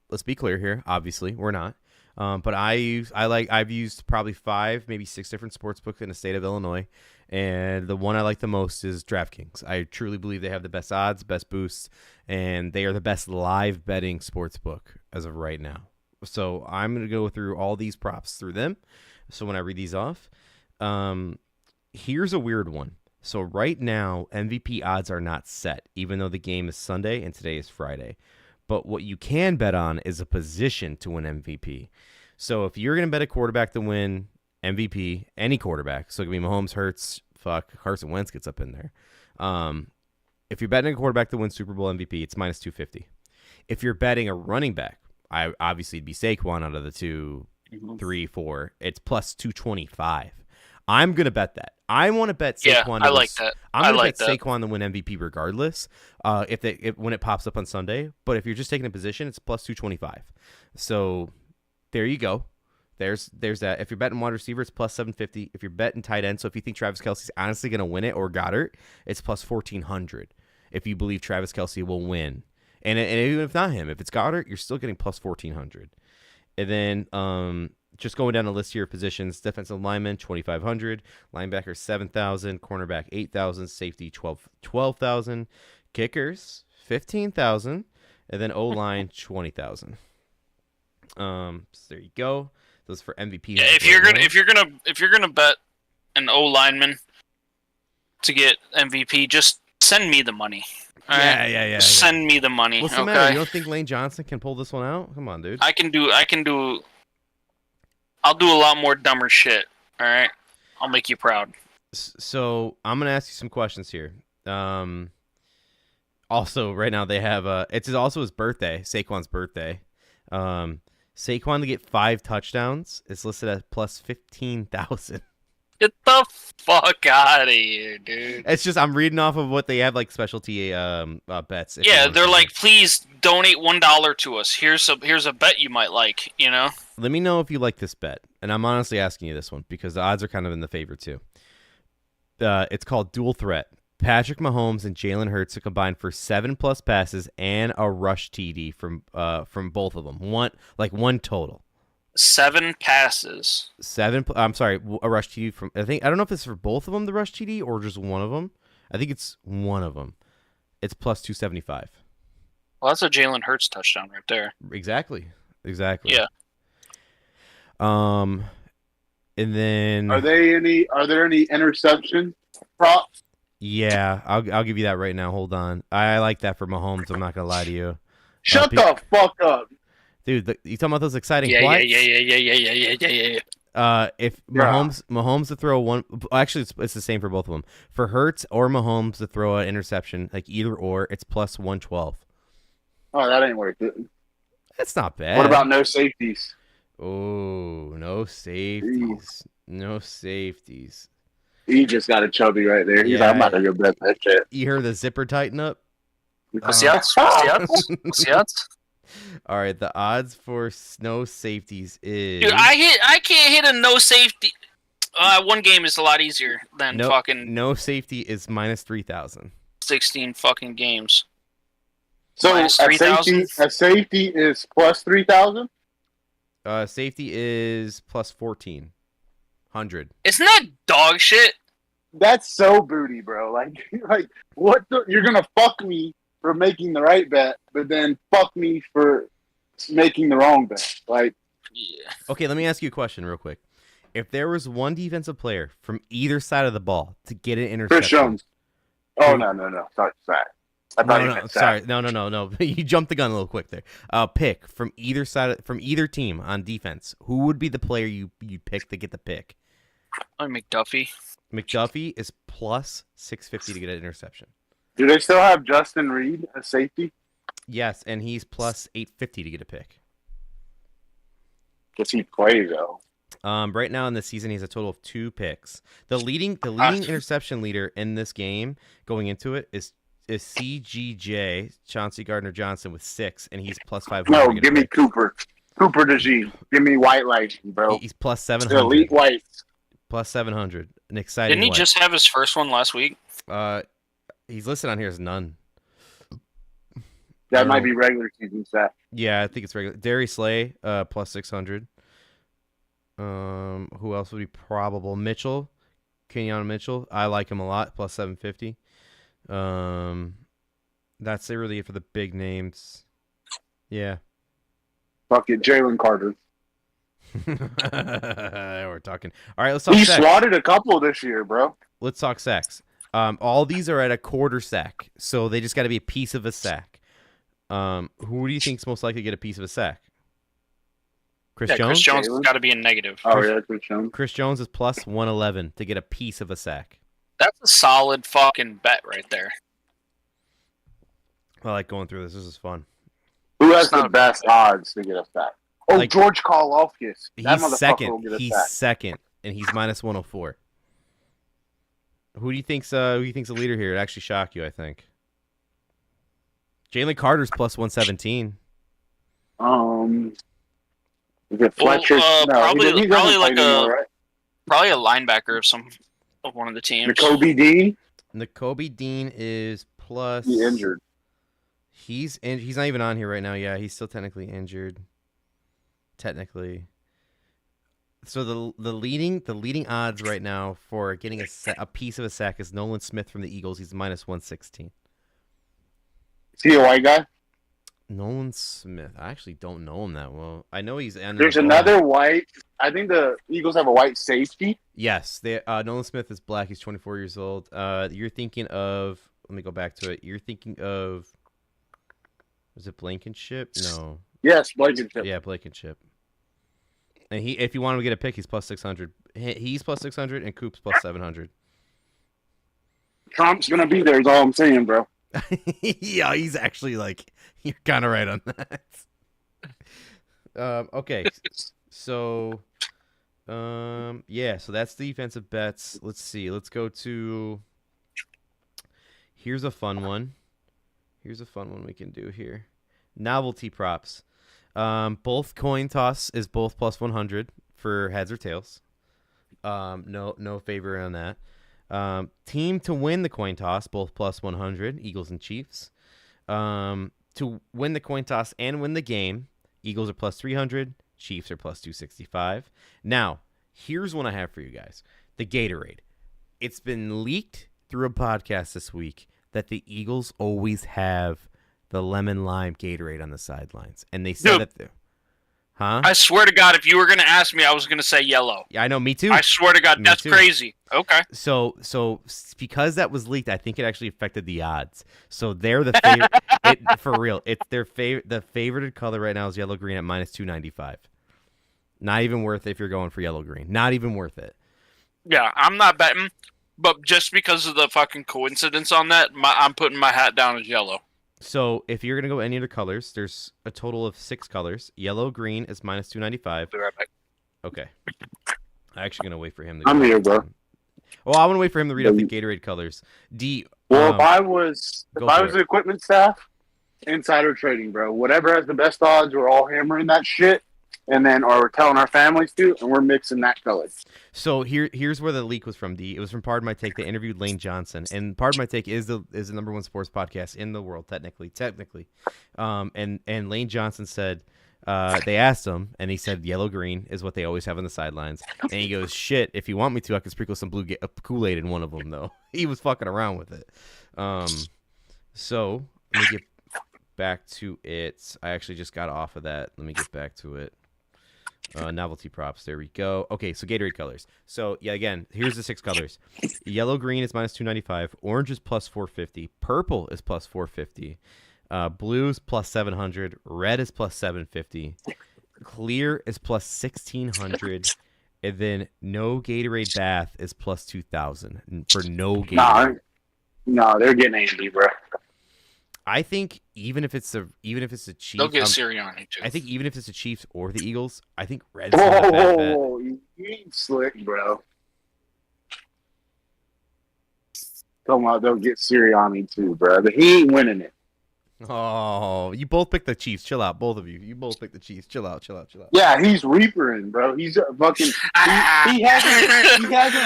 Let's be clear here. Obviously, we're not. But I've used probably 5, maybe 6 different sports books in the state of Illinois, and the one I like the most is DraftKings. I truly believe they have the best odds, best boosts, and they are the best live betting sports book as of right now. So I'm gonna go through all these props through them. So when I read these off, here's a weird one. So right now, MVP odds are not set, even though the game is Sunday and today is Friday. But what you can bet on is a position to win MVP. So if you're going to bet a quarterback to win MVP, any quarterback, so it could be Mahomes, Hurts, Carson Wentz gets up in there. If you're betting a quarterback to win Super Bowl MVP, it's minus 250. If you're betting a running back, obviously it'd be Saquon out of the 2, 3, 4. It's plus 225. I'm going to bet that. I want to bet Saquon. I like that. I'm going to bet Saquon to win MVP regardless when it pops up on Sunday. But if you're just taking a position, it's plus 225. So there you go. There's that. If you're betting wide receiver, it's plus 750. If you're betting tight end, so if you think Travis Kelce's honestly going to win it or Goddard, it's plus 1,400. If you believe Travis Kelce will win. And even if not him, if it's Goddard, you're still getting plus 1,400. And then just going down the list here of positions, defensive lineman, 2,500, linebacker, 7,000, cornerback, 8,000, safety, 12,000, kickers, 15,000, and then O-line, 20,000. So there you go. Those for MVP. Yeah, if you're gonna bet an O-lineman to get MVP, just send me the money. Yeah. Send me the money. What's the matter? You don't think Lane Johnson can pull this one out? Come on, dude. I can do. I'll do a lot more dumber shit. All right, I'll make you proud. So I'm gonna ask you some questions here. Also, right now they have it's also his birthday, Saquon's birthday. Saquon to get 5 touchdowns is listed at plus 15,000. Get the fuck out of here, dude. It's just I'm reading off of what they have like specialty bets. Yeah, they're like, please donate $1 to us. Here's a bet you might like. You know. Let me know if you like this bet, and I'm honestly asking you this one because the odds are kind of in the favor too. It's called Dual Threat. Patrick Mahomes and Jalen Hurts to combine for 7+ passes and a rush TD from both of them. One total. 7 passes. I'm sorry, a rush TD from I don't know if it's for both of them, the rush TD, or just one of them. I think it's one of them. It's plus 275. Well, that's a Jalen Hurts touchdown right there. Exactly. Yeah. And then are there any interception props? Yeah, I'll give you that right now. Hold on. I like that for Mahomes. I'm not gonna lie to you. Shut the fuck up. Dude, you talking about those exciting Yeah. If Mahomes to throw one, actually it's the same for both of them. For Hurts or Mahomes to throw an interception, like either or, it's plus 112. Oh, that ain't worth it. That's not bad. What about no safeties? Oh, no safeties. No safeties. He just got a chubby right there. He's like, I'm not gonna go bet that shit. You heard the zipper tighten up? What's the odds? All right, the odds for no safeties is. Dude, I can't hit a no safety. One game is a lot easier than fucking. No safety is minus 3,000. 16 fucking games. So minus a safety is plus 3,000. Safety is plus 1,400. Isn't that dog shit? That's so booty, bro. Like what? You're gonna fuck me for making the right bet, but then fuck me for making the wrong bet. Like, yeah. Okay, let me ask you a question real quick. If there was one defensive player from either side of the ball to get an interception, Chris Jones. Oh no. Sorry. I thought you meant sorry. No. You jumped the gun a little quick there. Pick from either side, from either team on defense. Who would be the player you pick to get the pick? McDuffie. McDuffie is plus 650 to get an interception. Do they still have Justin Reed as safety? Yes, and he's plus 850 to get a pick. Does he play though? Right now in the season, he has a total of 2 picks. The leading interception leader in this game going into it is CGJ, Chauncey Gardner-Johnson, with 6, and he's plus 500. No, give me Cooper DeG. Give me White Light, bro. He's plus 700. The elite White. Plus 700. An exciting. Didn't he just have his first one last week? He's listed on here as none. That might be regular season stat. Yeah, I think it's regular. Darius Slay, plus 600. Who else would be probable? Mitchell, Kenyon Mitchell. I like him a lot. Plus 750. That's really it for the big names. Yeah. Fuck it, Jalen Carter. We're talking. All right, let's talk. He sacks. swatted a couple this year, bro. Let's talk sacks. All these are at a quarter sack, so they just got to be a piece of a sack. Who do you think's most likely to get a piece of a sack? Chris Jones? Chris Jones has got to be in negative. Oh, yeah, Chris Jones. Chris Jones is plus 111 to get a piece of a sack. That's a solid fucking bet right there. I like going through this. This is fun. Who has the best odds to get a sack? Oh, like, George Karlaftis. That he's second. Will get a he's sack. second, and he's minus 104. Who do you think's the leader here? It'd actually shock you, I think. Jalen Carter's plus 117. Is it Fletcher? Well, no, probably like anymore, right? probably a linebacker of one of the teams. Nakobe Dean. Nakobe Dean is plus. He's injured. He's not even on here right now. Yeah, he's still technically injured. Technically. So the leading odds right now for getting a piece of a sack is Nolan Smith from the Eagles. He's minus 116. Is he a white guy? Nolan Smith. I actually don't know him that well. I know he's. There's another white. I think the Eagles have a white safety. Yes, Nolan Smith is black. He's 24 years old. You're thinking of. Let me go back to it. You're thinking of. Was it Blankenship? No. Yes, Blankenship. Yeah, Blankenship. And if you want him to get a pick, he's plus 600. He's plus 600, and Coop's plus 700. Trump's gonna be there. Is all I'm saying, bro. Yeah, he's actually like you're kind of right on that. Okay, so Yeah, so that's defensive bets. Let's see. Let's go to. Here's a fun one. Here's a fun one we can do here. Novelty props. Both coin toss is both plus 100 for heads or tails. No favor on that. Team to win the coin toss, both plus 100, Eagles and Chiefs. To win the coin toss and win the game, Eagles are plus 300, Chiefs are plus 265. Now, here's one I have for you guys. The Gatorade. It's been leaked through a podcast this week that the Eagles always have the lemon lime Gatorade on the sidelines. And they said that they're... Huh? I swear to God, if you were going to ask me, I was going to say yellow. Yeah, I know, me too. I swear to God, that's crazy. Okay. So because that was leaked, I think it actually affected the odds. So they're the favorite. For real, it's their favorite. The favorited color right now is yellow green at minus 295. Not even worth it if you're going for yellow green. Not even worth it. Yeah, I'm not betting, but just because of the fucking coincidence on that, I'm putting my hat down as yellow. So if you're gonna go any other colors, there's a total of 6 colors. Yellow, green is minus 295. Be right back. Okay. I'm actually gonna wait for him to. I'm here, bro. Oh, I want to wait for him to read off the Gatorade colors. Well, if I was the equipment staff, insider trading, bro. Whatever has the best odds, we're all hammering that shit, and then or we're telling our families to, and we're mixing that color. So here's where the leak was from. It was from Pardon My Take. They interviewed Lane Johnson, and Pardon My Take is the number one sports podcast in the world, technically. And Lane Johnson said they asked him, and he said yellow green is what they always have on the sidelines. And he goes, shit, if you want me to, I can sprinkle some blue Kool-Aid in one of them, though. He was fucking around with it. So let me get back to it. I actually just got off of that. Let me get back to it. Novelty props. There we go. Okay, so Gatorade colors. So, yeah, again, here's the 6 colors. Yellow, green is minus 295. Orange is plus 450. Purple is plus 450. Blue is plus 700. Red is plus 750. Clear is plus 1600. And then no Gatorade bath is plus 2,000 for no Gatorade. No, they're getting Andy, bro. I think even if it's a Chiefs, they'll get Sirianni too. I think even if it's the Chiefs or the Eagles, I think Red's not a bad bet. You ain't slick, bro. Talking about they'll get Sirianni too, bro. But he ain't winning it. Oh, you both picked the Chiefs. Chill out, both of you. You both picked the Chiefs. Chill out. Yeah, he's reapering, bro. He's a fucking. He hasn't wanted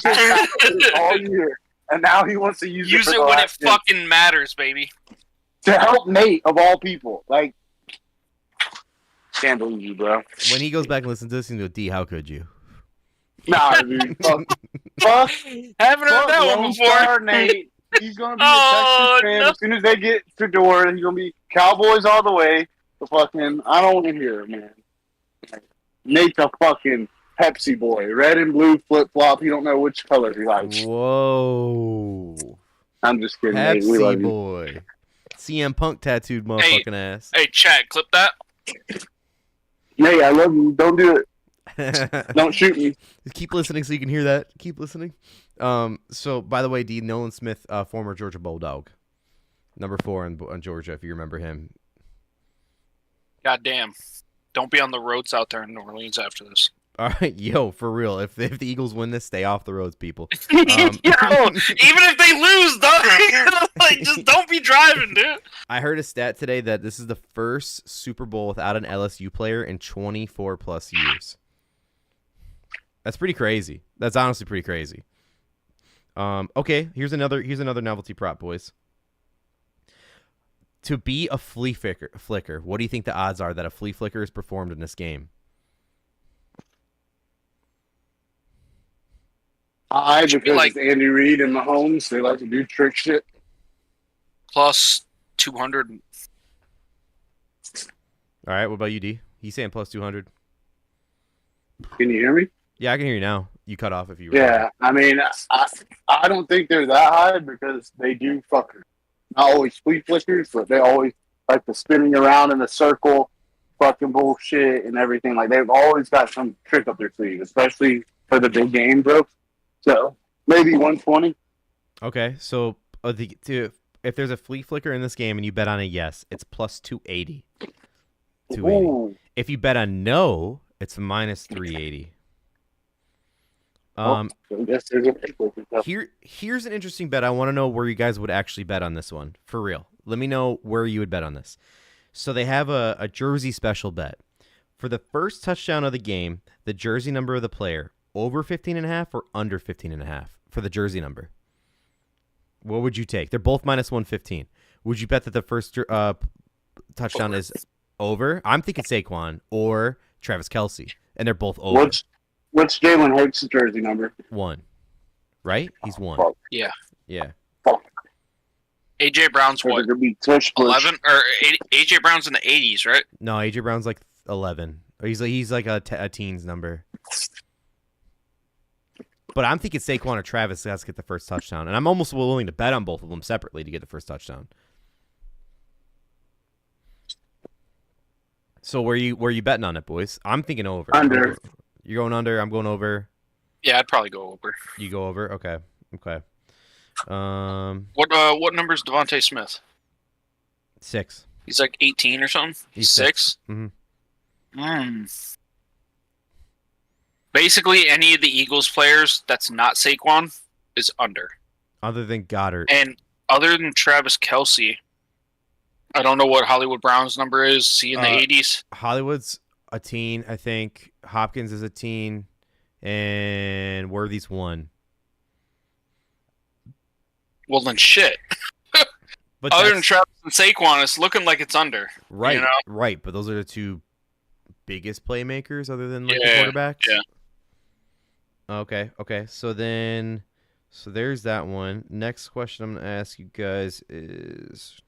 to use it all year. And now he wants to use it when it fucking matters, baby. To help Nate, of all people. Like, can't believe you, bro. When he goes back and listens to this, he's going to go, D, how could you? Nah, dude. Fuck. Haven't heard that one before. Nate. He's going to be a Texas fan. No. As soon as they get to the door, he's going to be Cowboys all the way. The fucking, I don't want to hear it, man. Nate's a fucking Pepsi boy. Red and blue flip-flop. You don't know which color he likes. Whoa. I'm just kidding. Pepsi Nate. We love boy. You. CM Punk tattooed motherfucking ass. Hey, Chad, clip that. Nate, I love you. Don't do it. Don't shoot me. Keep listening so you can hear that. Keep listening. So, by the way, D. Nolan Smith, former Georgia Bulldog. Number 4 on Georgia, if you remember him. Goddamn. Don't be on the roads out there in New Orleans after this. All right, yo, for real. If the Eagles win this, stay off the roads, people. Yo, even if they lose, just don't be driving, dude. I heard a stat today that this is the first Super Bowl without an LSU player in 24 plus years. That's pretty crazy. That's honestly pretty crazy. Okay, here's another novelty prop, boys. To be a flea flicker, what do you think the odds are that a flea flicker is performed in this game? Because it's Andy Reid and Mahomes, they like to do trick shit. Plus 200. All right, what about you, D? He's saying plus 200. Can you hear me? Yeah, I can hear you now. You cut off if you were. Yeah, I mean, I don't think they're that high because they do fuckers. Not always flea flickers, but they always like the spinning around in a circle, fucking bullshit and everything. Like, they've always got some trick up their sleeve, especially for the big game, bro. So, maybe 120. Okay, so if there's a flea flicker in this game and you bet on a yes, it's plus 280. 280. If you bet on no, it's minus 380. I guess there's a Here's an interesting bet. I want to know where you guys would actually bet on this one. For real. Let me know where you would bet on this. So they have a jersey special bet. For the first touchdown of the game, the jersey number of the player, over 15.5 or under 15.5 for the jersey number. What would you take? They're both minus 115. Would you bet that the first touchdown is over? I'm thinking Saquon or Travis Kelce, and they're both over. What's Jalen Hurts' jersey number? 1. Right? He's 1. Yeah. Yeah. AJ Brown's what? 11 or AJ Brown's in the 80s, right? No, AJ Brown's like 11. He's like a teens number. But I'm thinking Saquon or Travis has to get the first touchdown, and I'm almost willing to bet on both of them separately to get the first touchdown. So where you betting on it, boys? I'm thinking over. Under. You're going under. I'm going over. Yeah, I'd probably go over. You go over. Okay. What number is Devontae Smith? 6. He's like 18 or something. He's 6. Mm-hmm. Basically, any of the Eagles players that's not Saquon is under. Other than Goddard. And other than Travis Kelce, I don't know what Hollywood Brown's number is. Is he in the 80s? Hollywood's a teen, I think. Hopkins is a teen. And Worthy's 1. Well, then shit. But other than Travis and Saquon, it's looking like it's under. Right, you know? right. But those are the two biggest playmakers other than the quarterbacks? Yeah. Okay. So there's that one. Next question I'm going to ask you guys is...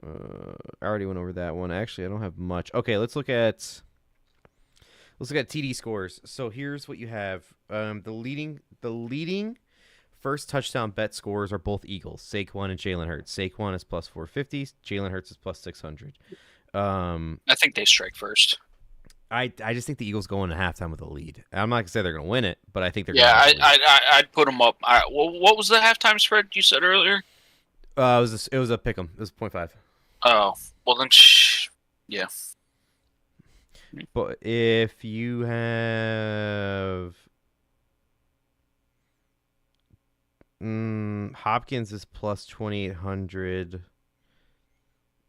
I already went over that one. Actually, I don't have much. Okay, let's look at TD scores. So here's what you have. The leading first touchdown bet scores are both Eagles, Saquon and Jalen Hurts. Saquon is plus 450. Jalen Hurts is plus 600. I think they strike first. I just think the Eagles go into halftime with a lead. I'm not gonna say they're gonna win it, but I think they're. Yeah, I'd put them up. What was the halftime spread you said earlier? It was a pick 'em. It was 0.5. Oh well then, yeah. But if you have Hopkins is plus 2,800.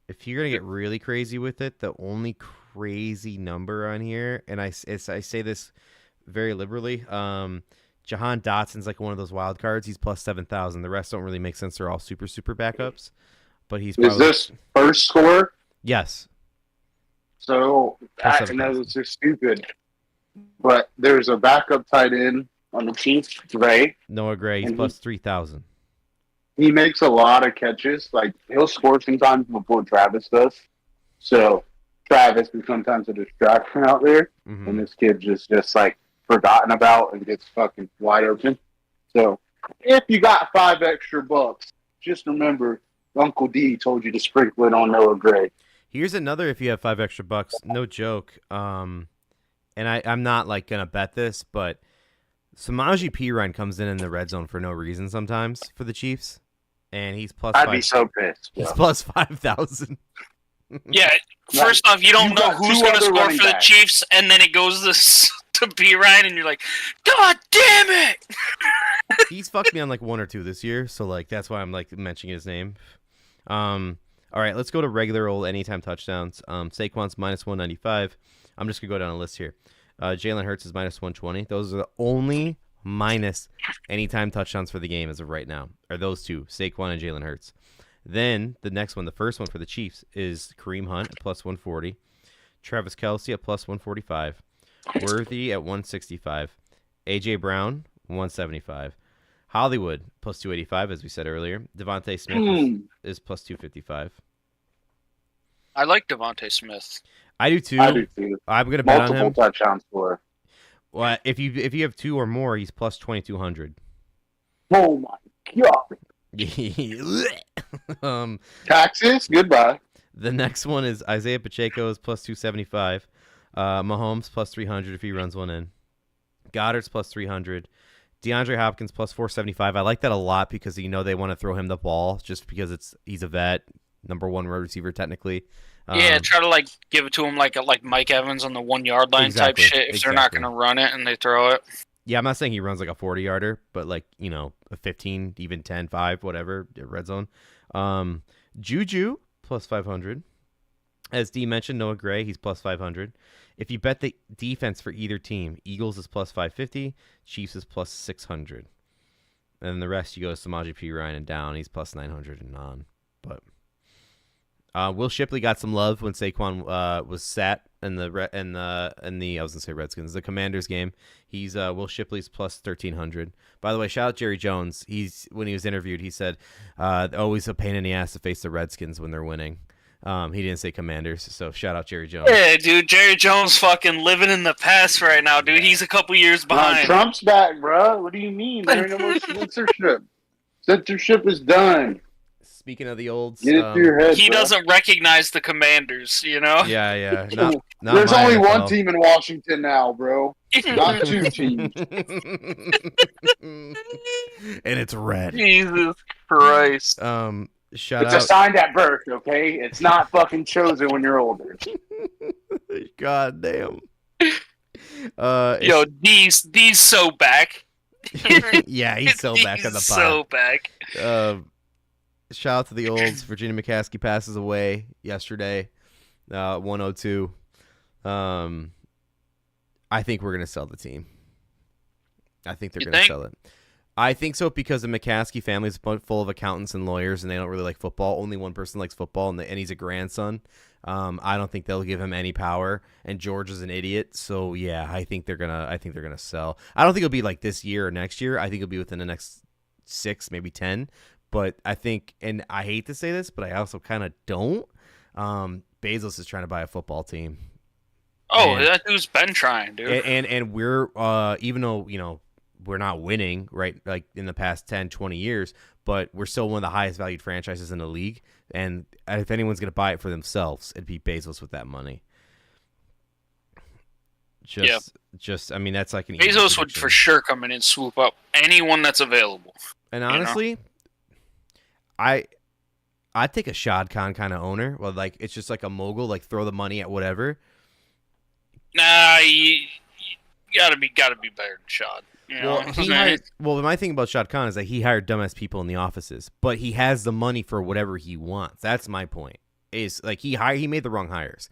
If you're gonna get really crazy with it, the only crazy number on here, and I say this very liberally, Jahan Dotson's like one of those wild cards. He's plus 7,000. The rest don't really make sense. They're all super backups. But he's probably... Is this first score? Yes. So I know this is stupid, but there's a backup tight end on the Chiefs, Gray. Noah Gray. He's plus 3,000. He makes a lot of catches. Like, he'll score sometimes before Travis does. So Travis is sometimes a distraction out there, and this kid just like forgotten about and gets fucking wide open. So if you got $5 extra, just remember Uncle D told you to sprinkle it on Noah Gray. Here's another if you have $5 extra, no joke. And I'm not like gonna bet this, but Samaje Perine comes in the red zone for no reason sometimes for the Chiefs, and he's plus. I'd be so pissed. He's plus 5,000. Yeah, first off, you don't know who's going to score for the Chiefs, and then it goes to Perine, and you're like, God damn it! He's fucked me on like 1 or 2 this year, so like that's why I'm like mentioning his name. All right, let's go to regular old anytime touchdowns. Saquon's minus 195. I'm just gonna go down a list here. Jalen Hurts is minus 120. Those are the only minus anytime touchdowns for the game as of right now. Are those two, Saquon and Jalen Hurts? Then the next one, the first one for the Chiefs, is Kareem Hunt at plus 140, Travis Kelce at plus 145, Worthy at 165, AJ Brown 175, Hollywood plus 285, as we said earlier. Devontae Smith is plus 255. I like Devontae Smith. I do too. I'm gonna bet on him. Multiple touchdowns for. Well, if you have 2 or more, he's plus 2,200. Oh my god. Taxes, goodbye. The next one is Isaiah Pacheco is plus 275. Mahomes plus 300 if he runs one in. Goddard's plus 300. DeAndre Hopkins plus 475. I like that a lot because they want to throw him the ball just because he's a vet, number 1 wide receiver technically. Yeah, try to like give it to him like Mike Evans on the 1 yard line type shit. If they're not going to run it and they throw it. Yeah, I'm not saying he runs like a 40-yarder, but like, a 15, even 10, 5, whatever, red zone. Juju plus 500. As D mentioned, Noah Gray, he's plus 500. If you bet the defense for either team, Eagles is plus 550, Chiefs is plus 600. And then the rest, you go to Samaje P. Ryan and down. He's plus 900 and on. But Will Shipley got some love when Saquon was sat in the I was gonna say Redskins, the Commanders game. He's Will Shipley's plus 1,300. By the way, shout out Jerry Jones. When he was interviewed, he said always a pain in the ass to face the Redskins when they're winning. He didn't say Commanders, so shout out Jerry Jones. Yeah, dude, Jerry Jones fucking living in the past right now, dude. He's a couple years behind. Trump's back, bro. What do you mean? There ain't no more censorship. Censorship is done. Speaking of the olds, get it through your head, he doesn't recognize the Commanders, Yeah. Not There's only one team in Washington now, bro. Not 2 teams. And it's red. Jesus Christ. It's assigned at birth, okay? It's not fucking chosen when you're older. God damn. Yo, D's so back. Yeah, he's so back on the pod. So back. Shout out to the olds. Virginia McCaskey passes away yesterday, 102. I think we're gonna sell the team. I think they're gonna sell it. I think so because the McCaskey family is full of accountants and lawyers, and they don't really like football. Only one person likes football, and he's a grandson. I don't think they'll give him any power, and George is an idiot. So yeah, I think they're gonna sell. I don't think it'll be like this year or next year. I think it'll be within the next 6, maybe 10. But I think, and I hate to say this, but I also kind of don't. Bezos is trying to buy a football team. Oh, that dude's been trying, dude. And we're even though we're not winning, right, like in the past 10, 20 years, but we're still one of the highest valued franchises in the league. And if anyone's going to buy it for themselves, it'd be Bezos with that money. I mean, that's like an Bezos would for sure come in and swoop up anyone that's available. And honestly, I'd take a Shad Khan kind of owner. Well, like it's just like a mogul, like throw the money at whatever. Nah, you gotta be better than Shad. My thing about Shad Khan is that he hired dumbass people in the offices, but he has the money for whatever he wants. That's my point. Is like he made the wrong hires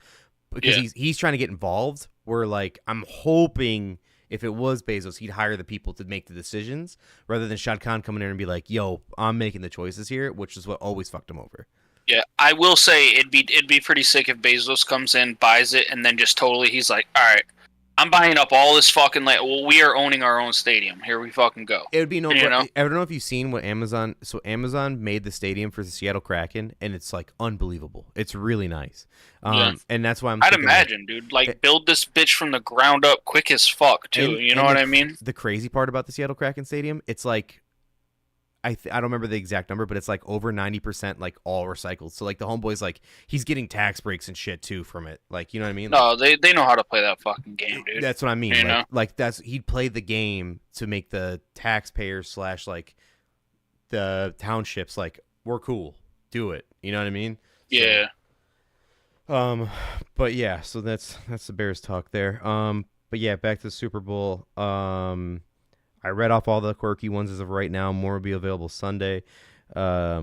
because he's trying to get involved. Where like I'm hoping if it was Bezos, he'd hire the people to make the decisions rather than Shad Khan coming in and be like, "Yo, I'm making the choices here," which is what always fucked him over. Yeah, I will say it'd be pretty sick if Bezos comes in, buys it, and then just totally he's like, all right, I'm buying up all this fucking land. Well, we are owning our own stadium. Here we fucking go. It would be I don't know if you've seen what Amazon. So Amazon made the stadium for the Seattle Kraken, and it's like unbelievable. It's really nice. And that's why I'd imagine, dude, like build this bitch from the ground up, quick as fuck, too. You know what I mean? The crazy part about the Seattle Kraken stadium, it's like. I don't remember the exact number, but it's like over 90% like all recycled. So like the homeboy's like he's getting tax breaks and shit too from it. Like, you know what I mean? No, they know how to play that fucking game, dude. That's what I mean. Like he'd play the game to make the taxpayers / like the townships like we're cool, do it. You know what I mean? Yeah. But yeah, so that's the Bears talk there. But yeah, back to the Super Bowl. I read off all the quirky ones as of right now. More will be available Sunday. Yeah,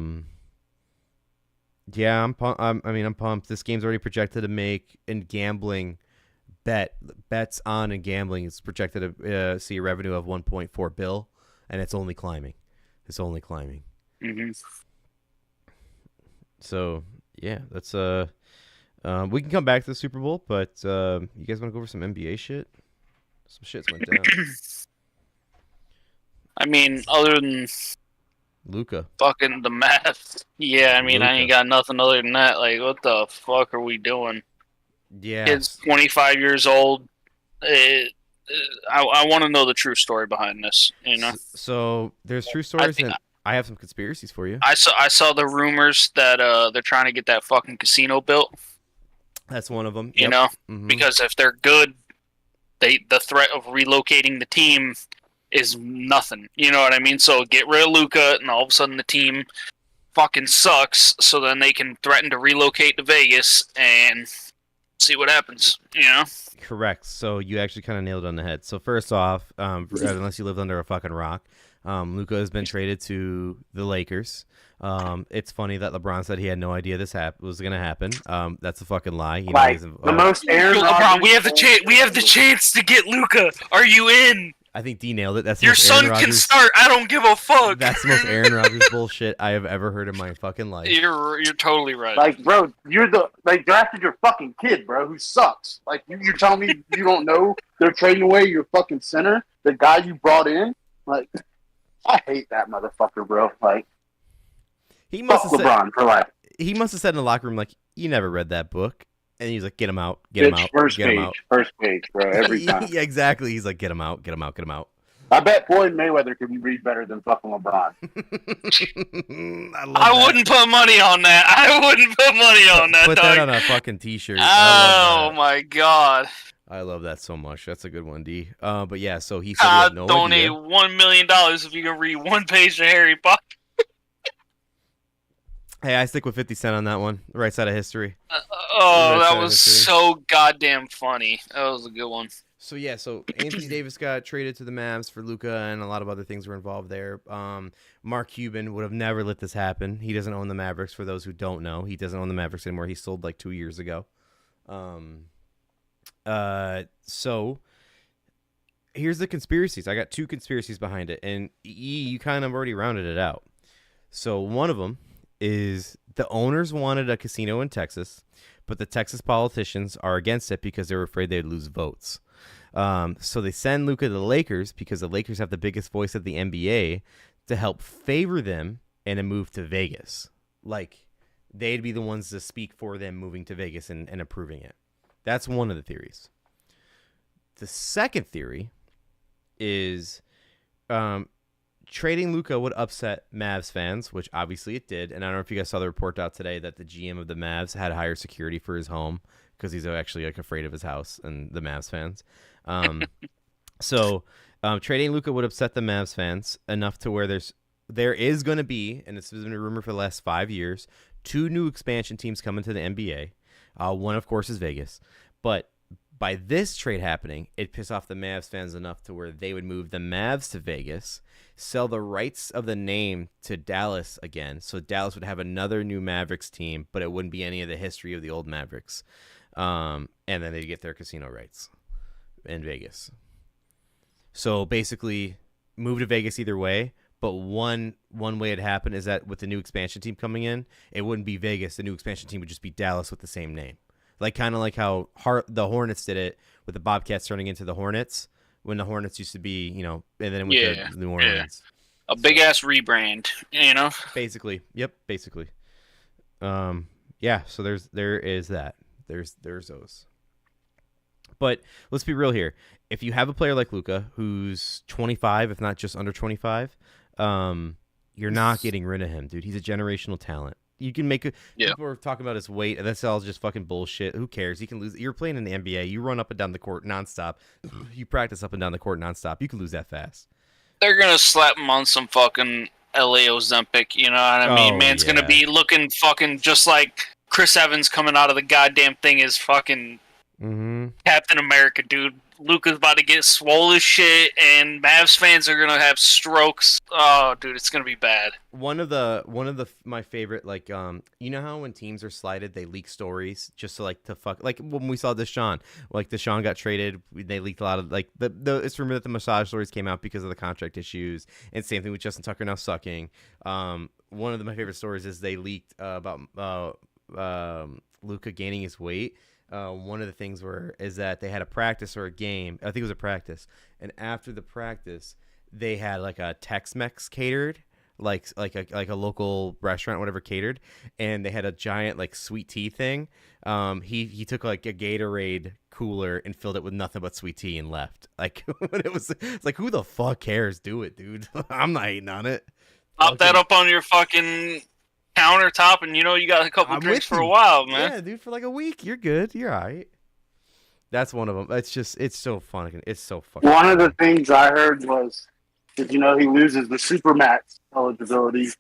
I'm pumped. This game's already projected to make in gambling bets on and gambling. It's projected to see a revenue of $1.4 billion, and it's only climbing. Mm-hmm. So yeah, that's we can come back to the Super Bowl, but you guys want to go over some NBA shit? Some shit's went down. I mean, other than Luka, fucking the math. Yeah, I mean, Luka. I ain't got nothing other than that. Like, what the fuck are we doing? Yeah, kid's 25 years old. I want to know the true story behind this. You know. So there's true stories, and I have some conspiracies for you. I saw the rumors that they're trying to get that fucking casino built. That's one of them. You know, because if they're good, the threat of relocating the team is nothing. You know what I mean? So get rid of Luka, and all of a sudden the team fucking sucks, so then they can threaten to relocate to Vegas and see what happens, you know? Correct. So you actually kind of nailed it on the head. So first off, unless you lived under a fucking rock, Luka has been traded to the Lakers. It's funny that LeBron said he had no idea this was going to happen. That's a fucking lie. You know, the most Aaron LeBron, we have the chance to get Luka. Are you in? I think D nailed it. That's your son can start. I don't give a fuck. That's the most Aaron Rodgers bullshit I have ever heard in my fucking life. You're totally right. Like, bro, they drafted your fucking kid, bro, who sucks. Like, you're telling me you don't know they're trading away your fucking center, the guy you brought in? Like, I hate that motherfucker, bro. Like, he must have LeBron for life. He must have said in the locker room, like, you never read that book. And he's like, get him out, get him out, first get him out. First page, bro, every time. Yeah, exactly. He's like, get him out, get him out, get him out. I bet Floyd Mayweather could read better than fucking LeBron. I wouldn't put money on that. I wouldn't put money on that. Put that on a fucking t-shirt. Oh my god. I love that so much. That's a good one, D. But yeah, so he said he had no donate idea. $1 million if you can read one page of Harry Potter. Hey, I stick with 50 Cent on that one. The right side of history. That was so goddamn funny. That was a good one. So yeah, so Anthony Davis got traded to the Mavs for Luka, and a lot of other things were involved there. Mark Cuban would have never let this happen. He doesn't own the Mavericks. For those who don't know, he doesn't own the Mavericks anymore. He sold like 2 years ago. So here's the conspiracies. I got 2 conspiracies behind it, and you kind of already rounded it out. So one of them is the owners wanted a casino in Texas, but the Texas politicians are against it because they were afraid they'd lose votes. So they send Luka to the Lakers because the Lakers have the biggest voice of the NBA to help favor them and a move to Vegas. Like, they'd be the ones to speak for them moving to Vegas and approving it. That's one of the theories. The second theory is trading Luka would upset Mavs fans, which obviously it did. And I don't know if you guys saw the report out today that the GM of the Mavs had higher security for his home because he's actually like afraid of his house and the Mavs fans. So trading Luka would upset the Mavs fans enough to where there is going to be, and this has been a rumor for the last 5 years, 2 new expansion teams coming to the NBA. One, of course, is Vegas. But by this trade happening, it pissed off the Mavs fans enough to where they would move the Mavs to Vegas, sell the rights of the name to Dallas again. So Dallas would have another new Mavericks team, but it wouldn't be any of the history of the old Mavericks. And then they'd get their casino rights in Vegas. So basically, move to Vegas either way. But one way it happened is that with the new expansion team coming in, it wouldn't be Vegas. The new expansion team would just be Dallas with the same name. Like kind of like how the Hornets did it with the Bobcats turning into the Hornets when the Hornets used to be, and then with the New Orleans. A big ass rebrand, Basically. Yep, basically. Yeah, so there is that. There's those. But let's be real here. If you have a player like Luka who's 25, if not just under 25, you're not getting rid of him, dude. He's a generational talent. You can make people are talking about his weight, and that's all just fucking bullshit. Who cares? He can lose. You're playing in the NBA. You run up and down the court nonstop. You practice up and down the court nonstop. You can lose that fast. They're gonna slap him on some fucking LA Ozempic. You know what I mean? Man's gonna be looking fucking just like Chris Evans coming out of the goddamn thing is fucking Captain America, dude. Luka's about to get swole as shit, and Mavs fans are gonna have strokes. Oh, dude, it's gonna be bad. One of my favorite, like, you know how when teams are slighted, they leak stories just to fuck. Like when we saw Deshaun, Deshaun got traded, they leaked a lot of it's rumored that the massage stories came out because of the contract issues, and same thing with Justin Tucker now sucking. One of my favorite stories is they leaked about Luka gaining his weight. One of the things is that they had a practice or a game. I think it was a practice, and after the practice, they had like a Tex-Mex catered, like a local restaurant, whatever catered, and they had a giant like sweet tea thing. He took like a Gatorade cooler and filled it with nothing but sweet tea and left. Like it's like, who the fuck cares? Do it, dude. I'm not hating on it. Pop that up on your fucking countertop, and you got a couple drinks for a while, man. Yeah, dude, for like a week, you're good. You're all right. That's one of them. It's so fun. It's so fucking. One of the things I heard was, he loses the Supermax eligibility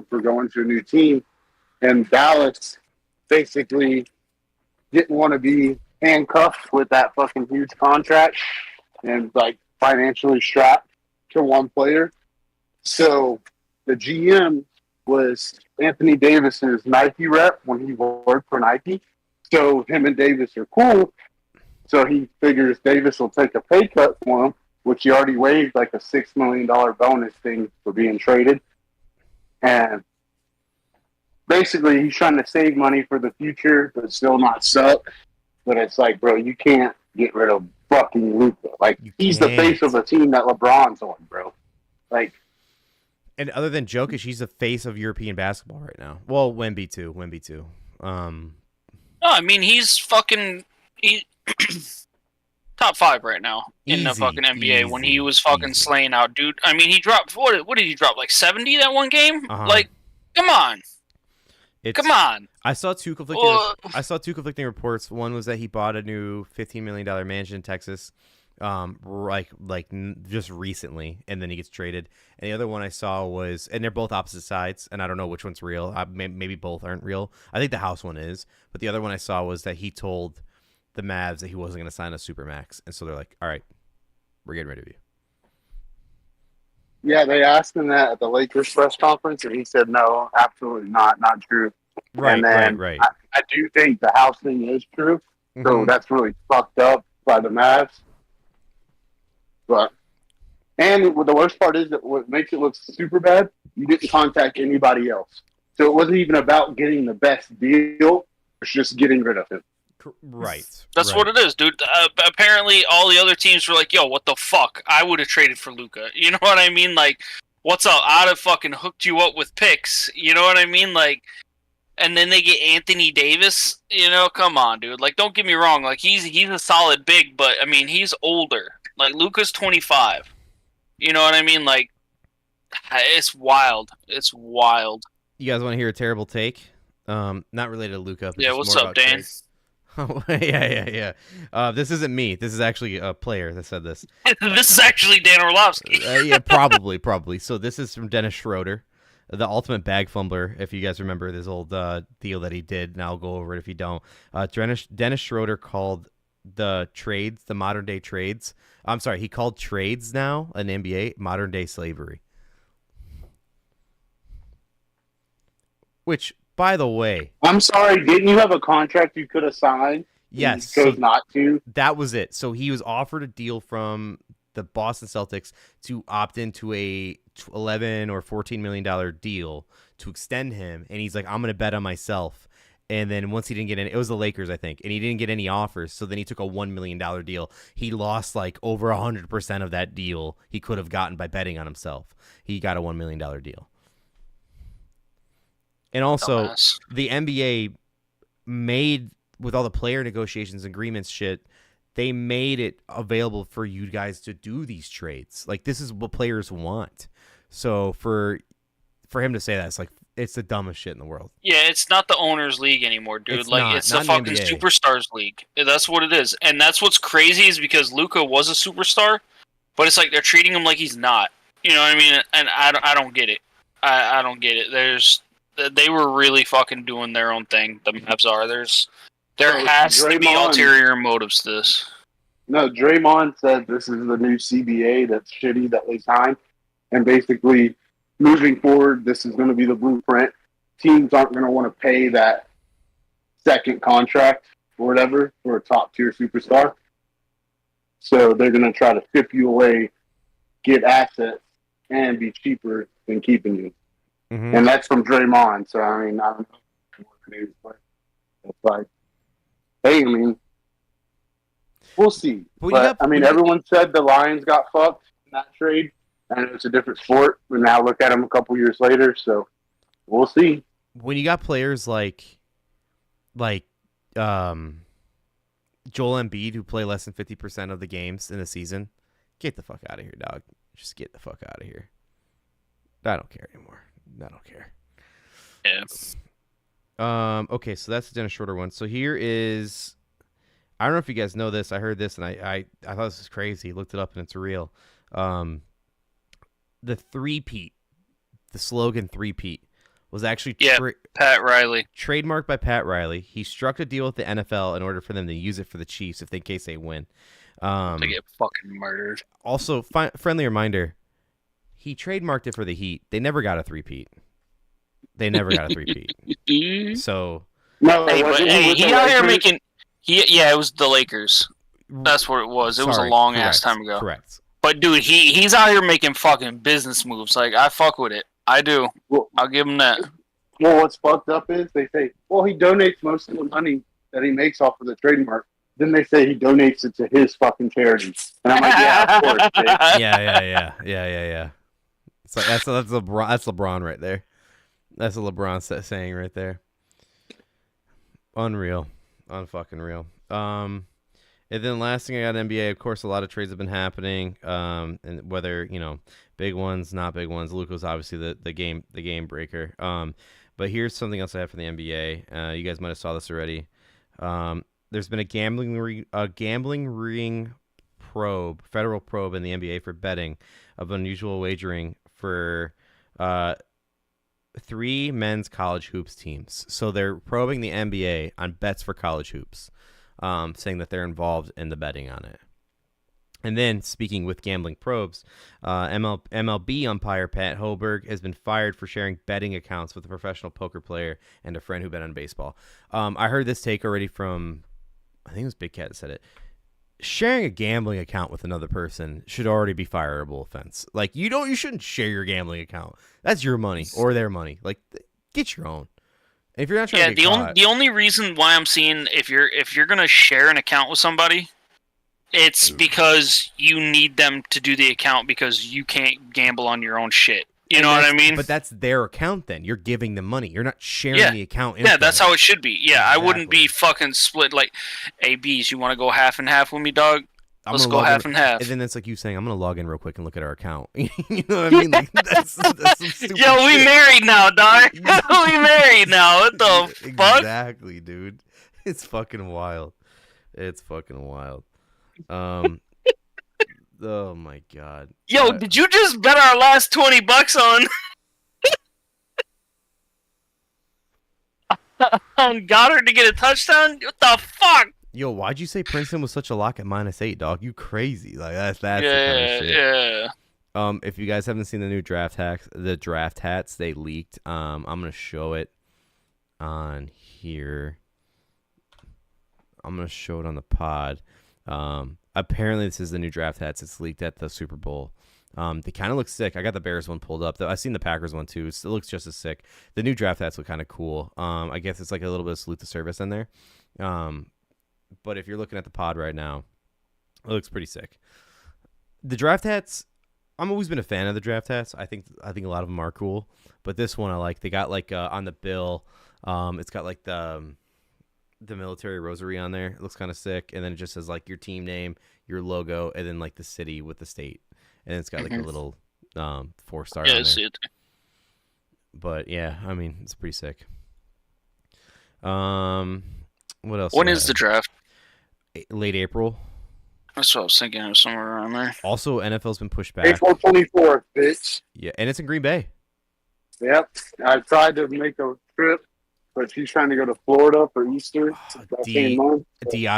for going to a new team. And Dallas basically didn't want to be handcuffed with that fucking huge contract and like financially strapped to one player. So the GM was Anthony Davis's Nike rep when he worked for Nike. So him and Davis are cool. So he figures Davis will take a pay cut for him, which he already waived like a $6 million bonus thing for being traded. And basically he's trying to save money for the future, but still not suck. But it's like, bro, you can't get rid of fucking Luka. Like, he's the face of a team that LeBron's on, bro. Like, and other than Jokic, he's the face of European basketball right now. Well, Wemby too. No, I mean, he's fucking top 5 right now in the fucking NBA when he was fucking slaying out, dude. I mean, he dropped, what did he drop, like 70 that one game? Like, come on. Come on. I saw two conflicting reports. One was that he bought a new $15 million mansion in Texas, just recently, and then he gets traded. And the other one I saw was, and they're both opposite sides, and I don't know which one's real. Maybe both aren't real. I think the house one is, but the other one I saw was that he told the Mavs that he wasn't going to sign a Supermax, and so they're like, "All right, we're getting rid of you." Yeah, they asked him that at the Lakers press conference, and he said, "No, absolutely not true." Right, and then right. I do think the house thing is true, so that's really fucked up by the Mavs. But and the worst part is that what makes it look super bad, you didn't contact anybody else, so it wasn't even about getting the best deal; it's just getting rid of him. Right. That's what it is, dude. Apparently, all the other teams were like, yo, what the fuck? I would have traded for Luka. You know what I mean? Like, what's up? I'd have fucking hooked you up with picks. You know what I mean? Like, and then they get Anthony Davis. You know, come on, dude. Like, don't get me wrong. Like, he's a solid big, but, I mean, he's older. Like, Luka's 25. You know what I mean? Like, it's wild. It's wild. You guys want to hear a terrible take? Not related to Luka. Yeah, what's up, Dan? Trades. Oh, yeah. This isn't me. This is actually a player that said this. This is actually Dan Orlovsky. Yeah, probably. So this is from Dennis Schroeder, the ultimate bag fumbler. If you guys remember this old deal that he did, and I'll go over it if you don't. Dennis Schroeder called the trades, the modern day trades. I'm sorry, he called trades now in NBA modern day slavery. Which, by the way, I'm sorry, didn't you have a contract you could have signed? Yes. You chose not to? That was it. So he was offered a deal from the Boston Celtics to opt into a $11 or $14 million deal to extend him. And he's like, I'm going to bet on myself. And then once he didn't get any, it was the Lakers, I think, and he didn't get any offers. So then he took a $1 million deal. He lost like over 100% of that deal he could have gotten by betting on himself. He got a $1 million deal. And also, the NBA made, with all the player negotiations, agreements, shit, they made it available for you guys to do these trades. Like, this is what players want. So for him to say that, it's like, it's the dumbest shit in the world. Yeah, it's not the owners' league anymore, dude. It's it's the fucking the superstars league. That's what it is. And that's what's crazy is because Luka was a superstar, but it's like they're treating him like he's not. You know what I mean? And I don't get it. I don't get it. They were really fucking doing their own thing. The Mavs are. There has to be ulterior motives to this. No, Draymond said this is the new CBA that's shitty that they signed. And basically, moving forward, this is going to be the blueprint. Teams aren't going to want to pay that second contract or whatever for a top-tier superstar. So they're going to try to strip you away, get assets, and be cheaper than keeping you. Mm-hmm. And that's from Draymond. So, I mean, I don't know what it is, but it's like, hey, I mean, we'll see. But, everyone said the Lions got fucked in that trade, and it's a different sport. We now look at them a couple years later, so we'll see. When you got players like Joel Embiid who play less than 50% of the games in a season, get the fuck out of here, dog. Just get the fuck out of here. I don't care anymore. I don't care. Yeah. Okay, so that's the Dennis Schroeder one. So here is, I don't know if you guys know this. I heard this and I thought this was crazy. Looked it up and it's real. The three-peat, the slogan three-peat. was actually Pat Riley. trademarked by Pat Riley. He struck a deal with the NFL in order for them to use it for the Chiefs in case they win. They get fucking murdered. Also, friendly reminder, he trademarked it for the Heat. They never got a three-peat. So No, he out here making. It was the Lakers. That's what it was. It was a long ass time ago. Correct. But dude, he's out here making fucking business moves. Like, I fuck with it. I do. Well, I'll give him that. Well, what's fucked up is they say, well, he donates most of the money that he makes off of the trademark. Then they say he donates it to his fucking charity. And I'm like, yeah, of course, bitch. Yeah. It's like that's LeBron right there. That's a LeBron saying right there. Unreal. Unfucking real. And then last thing I got NBA, of course, a lot of trades have been happening. And whether, big ones, not big ones. Luka's obviously the game breaker. But here's something else I have for the NBA. You guys might have saw this already. There's been a gambling ring probe, federal probe in the NBA for betting of unusual wagering for 3 men's college hoops teams. So they're probing the NBA on bets for college hoops, saying that they're involved in the betting on it. And then, speaking with gambling probes, MLB umpire Pat Hoberg has been fired for sharing betting accounts with a professional poker player and a friend who bet on baseball. I heard this take already from, I think it was Big Cat that said it. Sharing a gambling account with another person should already be fireable offense. Like, you shouldn't share your gambling account. That's your money or their money. Like, get your own. If you're not trying to get caught. The only reason why I'm seeing if you're gonna share an account with somebody, it's because you need them to do the account because you can't gamble on your own shit. You know what I mean? But that's their account then. You're giving them money. You're not sharing the account. Yeah, that's how it should be. Yeah, exactly. I wouldn't be fucking split like, hey, Bees, you want to go half and half with me, dog? Let's go half and half. And then it's like you saying, I'm going to log in real quick and look at our account. You know what I mean? Like, that's some stupid Yo, we married now, dog. We married now. What the fuck? Exactly, dude. It's fucking wild. Oh my god. Yo, did you just bet our last $20 on Goddard to get a touchdown? What the fuck? Yo, why'd you say Princeton was such a lock at -8, dog? You crazy. Like that's the kind of shit. Yeah. If you guys haven't seen the new draft hats they leaked, I'm gonna show it on here. I'm gonna show it on the pod. Apparently this is the new draft hats. It's leaked at the Super Bowl. They kind of look sick. I got the Bears one pulled up. I've seen the Packers one too. It looks just as sick. The new draft hats look kind of cool. I guess it's like a little bit of salute to service in there. But if you're looking at the pod right now, it looks pretty sick. The draft hats, I've always been a fan of the draft hats. I think a lot of them are cool. But this one I like. They got like on the bill, it's got like the military rosary on there. It looks kind of sick. And then it just says like your team name, your logo, and then like the city with the state. And it's got like a little 4-star on there. But yeah, I mean, it's pretty sick. What else? When is the draft? Late April. That's what I was thinking. It was somewhere around there. Also, NFL's been pushed back. April 24th, bitch. Yeah, and it's in Green Bay. Yep. I tried to make a trip, but she's trying to go to Florida for Easter. I'd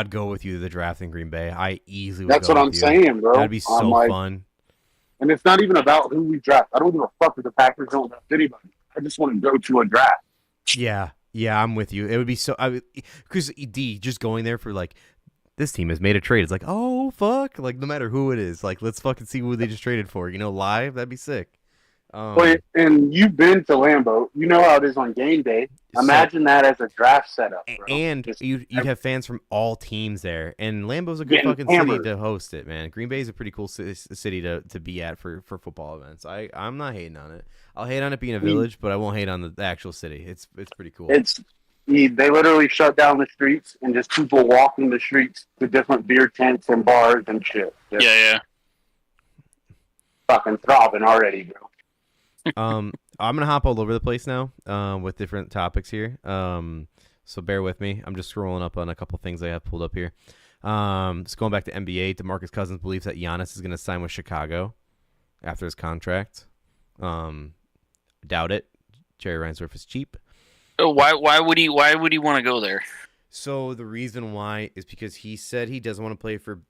go with you to the draft in Green Bay. I easily would. That's what I'm saying, bro. That'd be so fun. And it's not even about who we draft. I don't give a fuck if the Packers don't draft anybody. I just want to go to a draft. Yeah, I'm with you. It would be so. Because just going there for like, this team has made a trade. It's like, oh fuck, like no matter who it is, like let's fucking see who they just traded for. Live. That'd be sick. And you've been to Lambeau. You know how it is on game day. Imagine that as a draft setup, bro. And you'd have fans from all teams there. And Lambeau's a good fucking city to host it, man. Green Bay is a pretty cool city to be at for football events. I'm not hating on it. I'll hate on it being a village, but I won't hate on the actual city. It's pretty cool. They literally shut down the streets and just people walking the streets to different beer tents and bars and shit. Yeah. Fucking throbbing already, bro. I'm gonna hop all over the place now with different topics here. So bear with me. I'm just scrolling up on a couple things I have pulled up here. Just going back to NBA, DeMarcus Cousins believes that Giannis is gonna sign with Chicago after his contract. Doubt it. Jerry Reinsdorf is cheap. Why would he want to go there? So the reason why is because he said he doesn't want to play for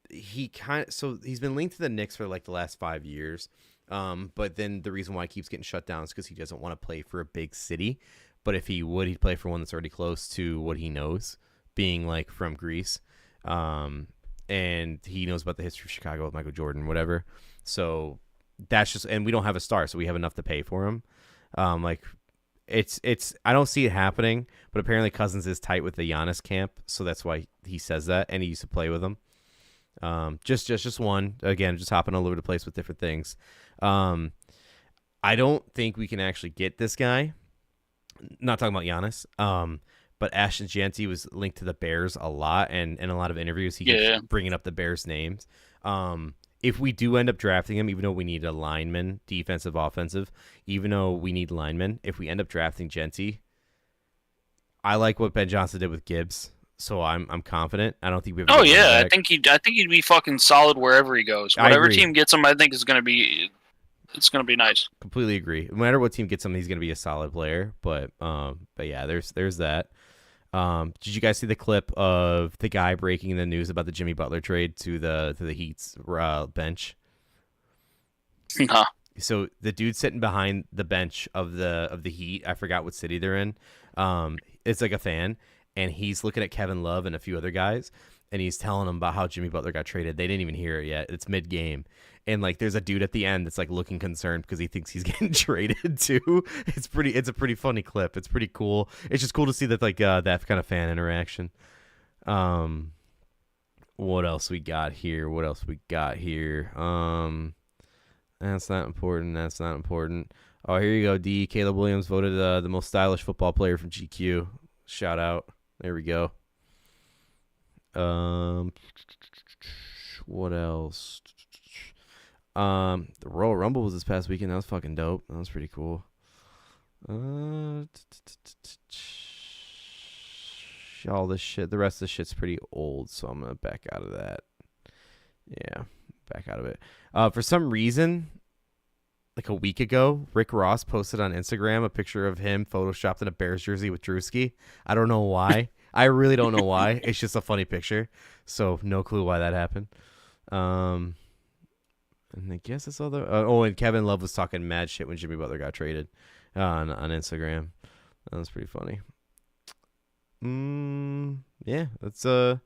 so he's been linked to the Knicks for like the last 5 years. But then the reason why he keeps getting shut down is because he doesn't want to play for a big city. But if he would, he'd play for one that's already close to what he knows, being like from Greece. And he knows about the history of Chicago with Michael Jordan, whatever. So that's just, and we don't have a star, so we have enough to pay for him. It's I don't see it happening, but apparently Cousins is tight with the Giannis camp, so that's why he says that, and he used to play with him. Just one, again, just hopping all over the place with different things. I don't think we can actually get this guy. Not talking about Giannis. But Ashton Jeanty was linked to the Bears a lot, and in a lot of interviews he keeps bringing up the Bears names. If we do end up drafting him, even though we need a lineman, defensive, offensive, even though we need linemen, if we end up drafting Jeanty, I like what Ben Johnson did with Gibbs, so I'm confident. I don't think we have. Oh yeah, I think he'd be fucking solid wherever he goes. Whatever team gets him, I think it's gonna be nice. Completely agree. No matter what team gets him, he's gonna be a solid player. But yeah, there's that. Did you guys see the clip of the guy breaking the news about the Jimmy Butler trade to the Heat's bench? No. So the dude sitting behind the bench of the Heat, I forgot what city they're in. It's like a fan, and he's looking at Kevin Love and a few other guys, and he's telling them about how Jimmy Butler got traded. They didn't even hear it yet. It's mid-game. And like, there's a dude at the end that's like looking concerned because he thinks he's getting traded too. It's a pretty funny clip. It's pretty cool. It's just cool to see that that kind of fan interaction. What else we got here? That's not important. Oh, here you go, D. Caleb Williams voted the most stylish football player from GQ. Shout out. There we go. What else? The Royal Rumble was this past weekend. That was fucking dope. That was pretty cool. All this shit. The rest of the shit's pretty old, so I'm gonna back out of that. Yeah, back out of it. For some reason, like a week ago, Rick Ross posted on Instagram a picture of him photoshopped in a Bears jersey with Drewski. I don't know why. I really don't know why. It's just a funny picture. So no clue why that happened. And I guess that's all the... and Kevin Love was talking mad shit when Jimmy Butler got traded on Instagram. That was pretty funny. Yeah, that's all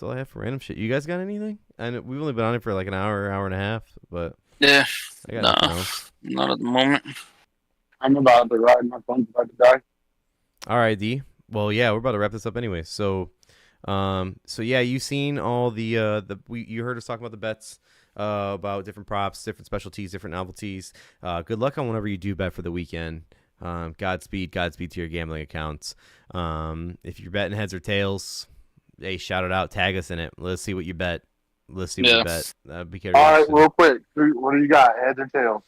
I have for random shit. You guys got anything? And we've only been on it for like an hour and a half, but... Yeah, I got nothing else. Not at the moment. I'm about to ride. My phone's about to die. All right, D. Well, yeah, we're about to wrap this up anyway. So yeah, you seen all you heard us talking about the bets, about different props, different specialties, different novelties. Good luck on whatever you do bet for the weekend. Godspeed to your gambling accounts. If you're betting heads or tails, hey, shout it out, tag us in it. Let's see what you bet. Be curious. All right, real quick, what do you got, heads or tails?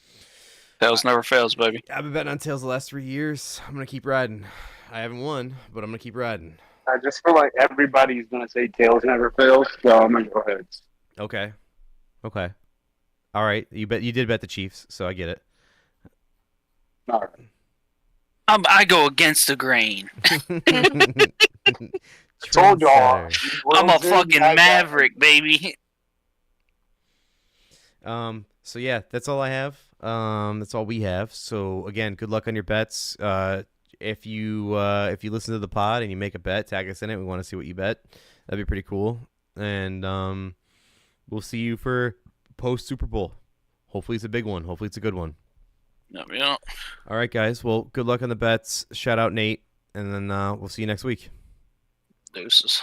Tails never fails, baby. I've been betting on tails the last 3 years. I'm gonna keep riding. I haven't won, but I'm gonna keep riding. I just feel like everybody's gonna say tails never fails, so I'm gonna go heads. Okay. All right. You did bet the Chiefs, so I get it. All right. I go against the grain. Told y'all. I'm a fucking maverick, baby. So yeah, that's all I have. That's all we have. So again, good luck on your bets. If you listen to the pod and you make a bet, tag us in it. We want to see what you bet. That'd be pretty cool. And we'll see you for post Super Bowl. Hopefully it's a big one. Hopefully it's a good one. Yeah. All right, guys. Well, good luck on the bets. Shout out Nate, and then we'll see you next week. Deuces.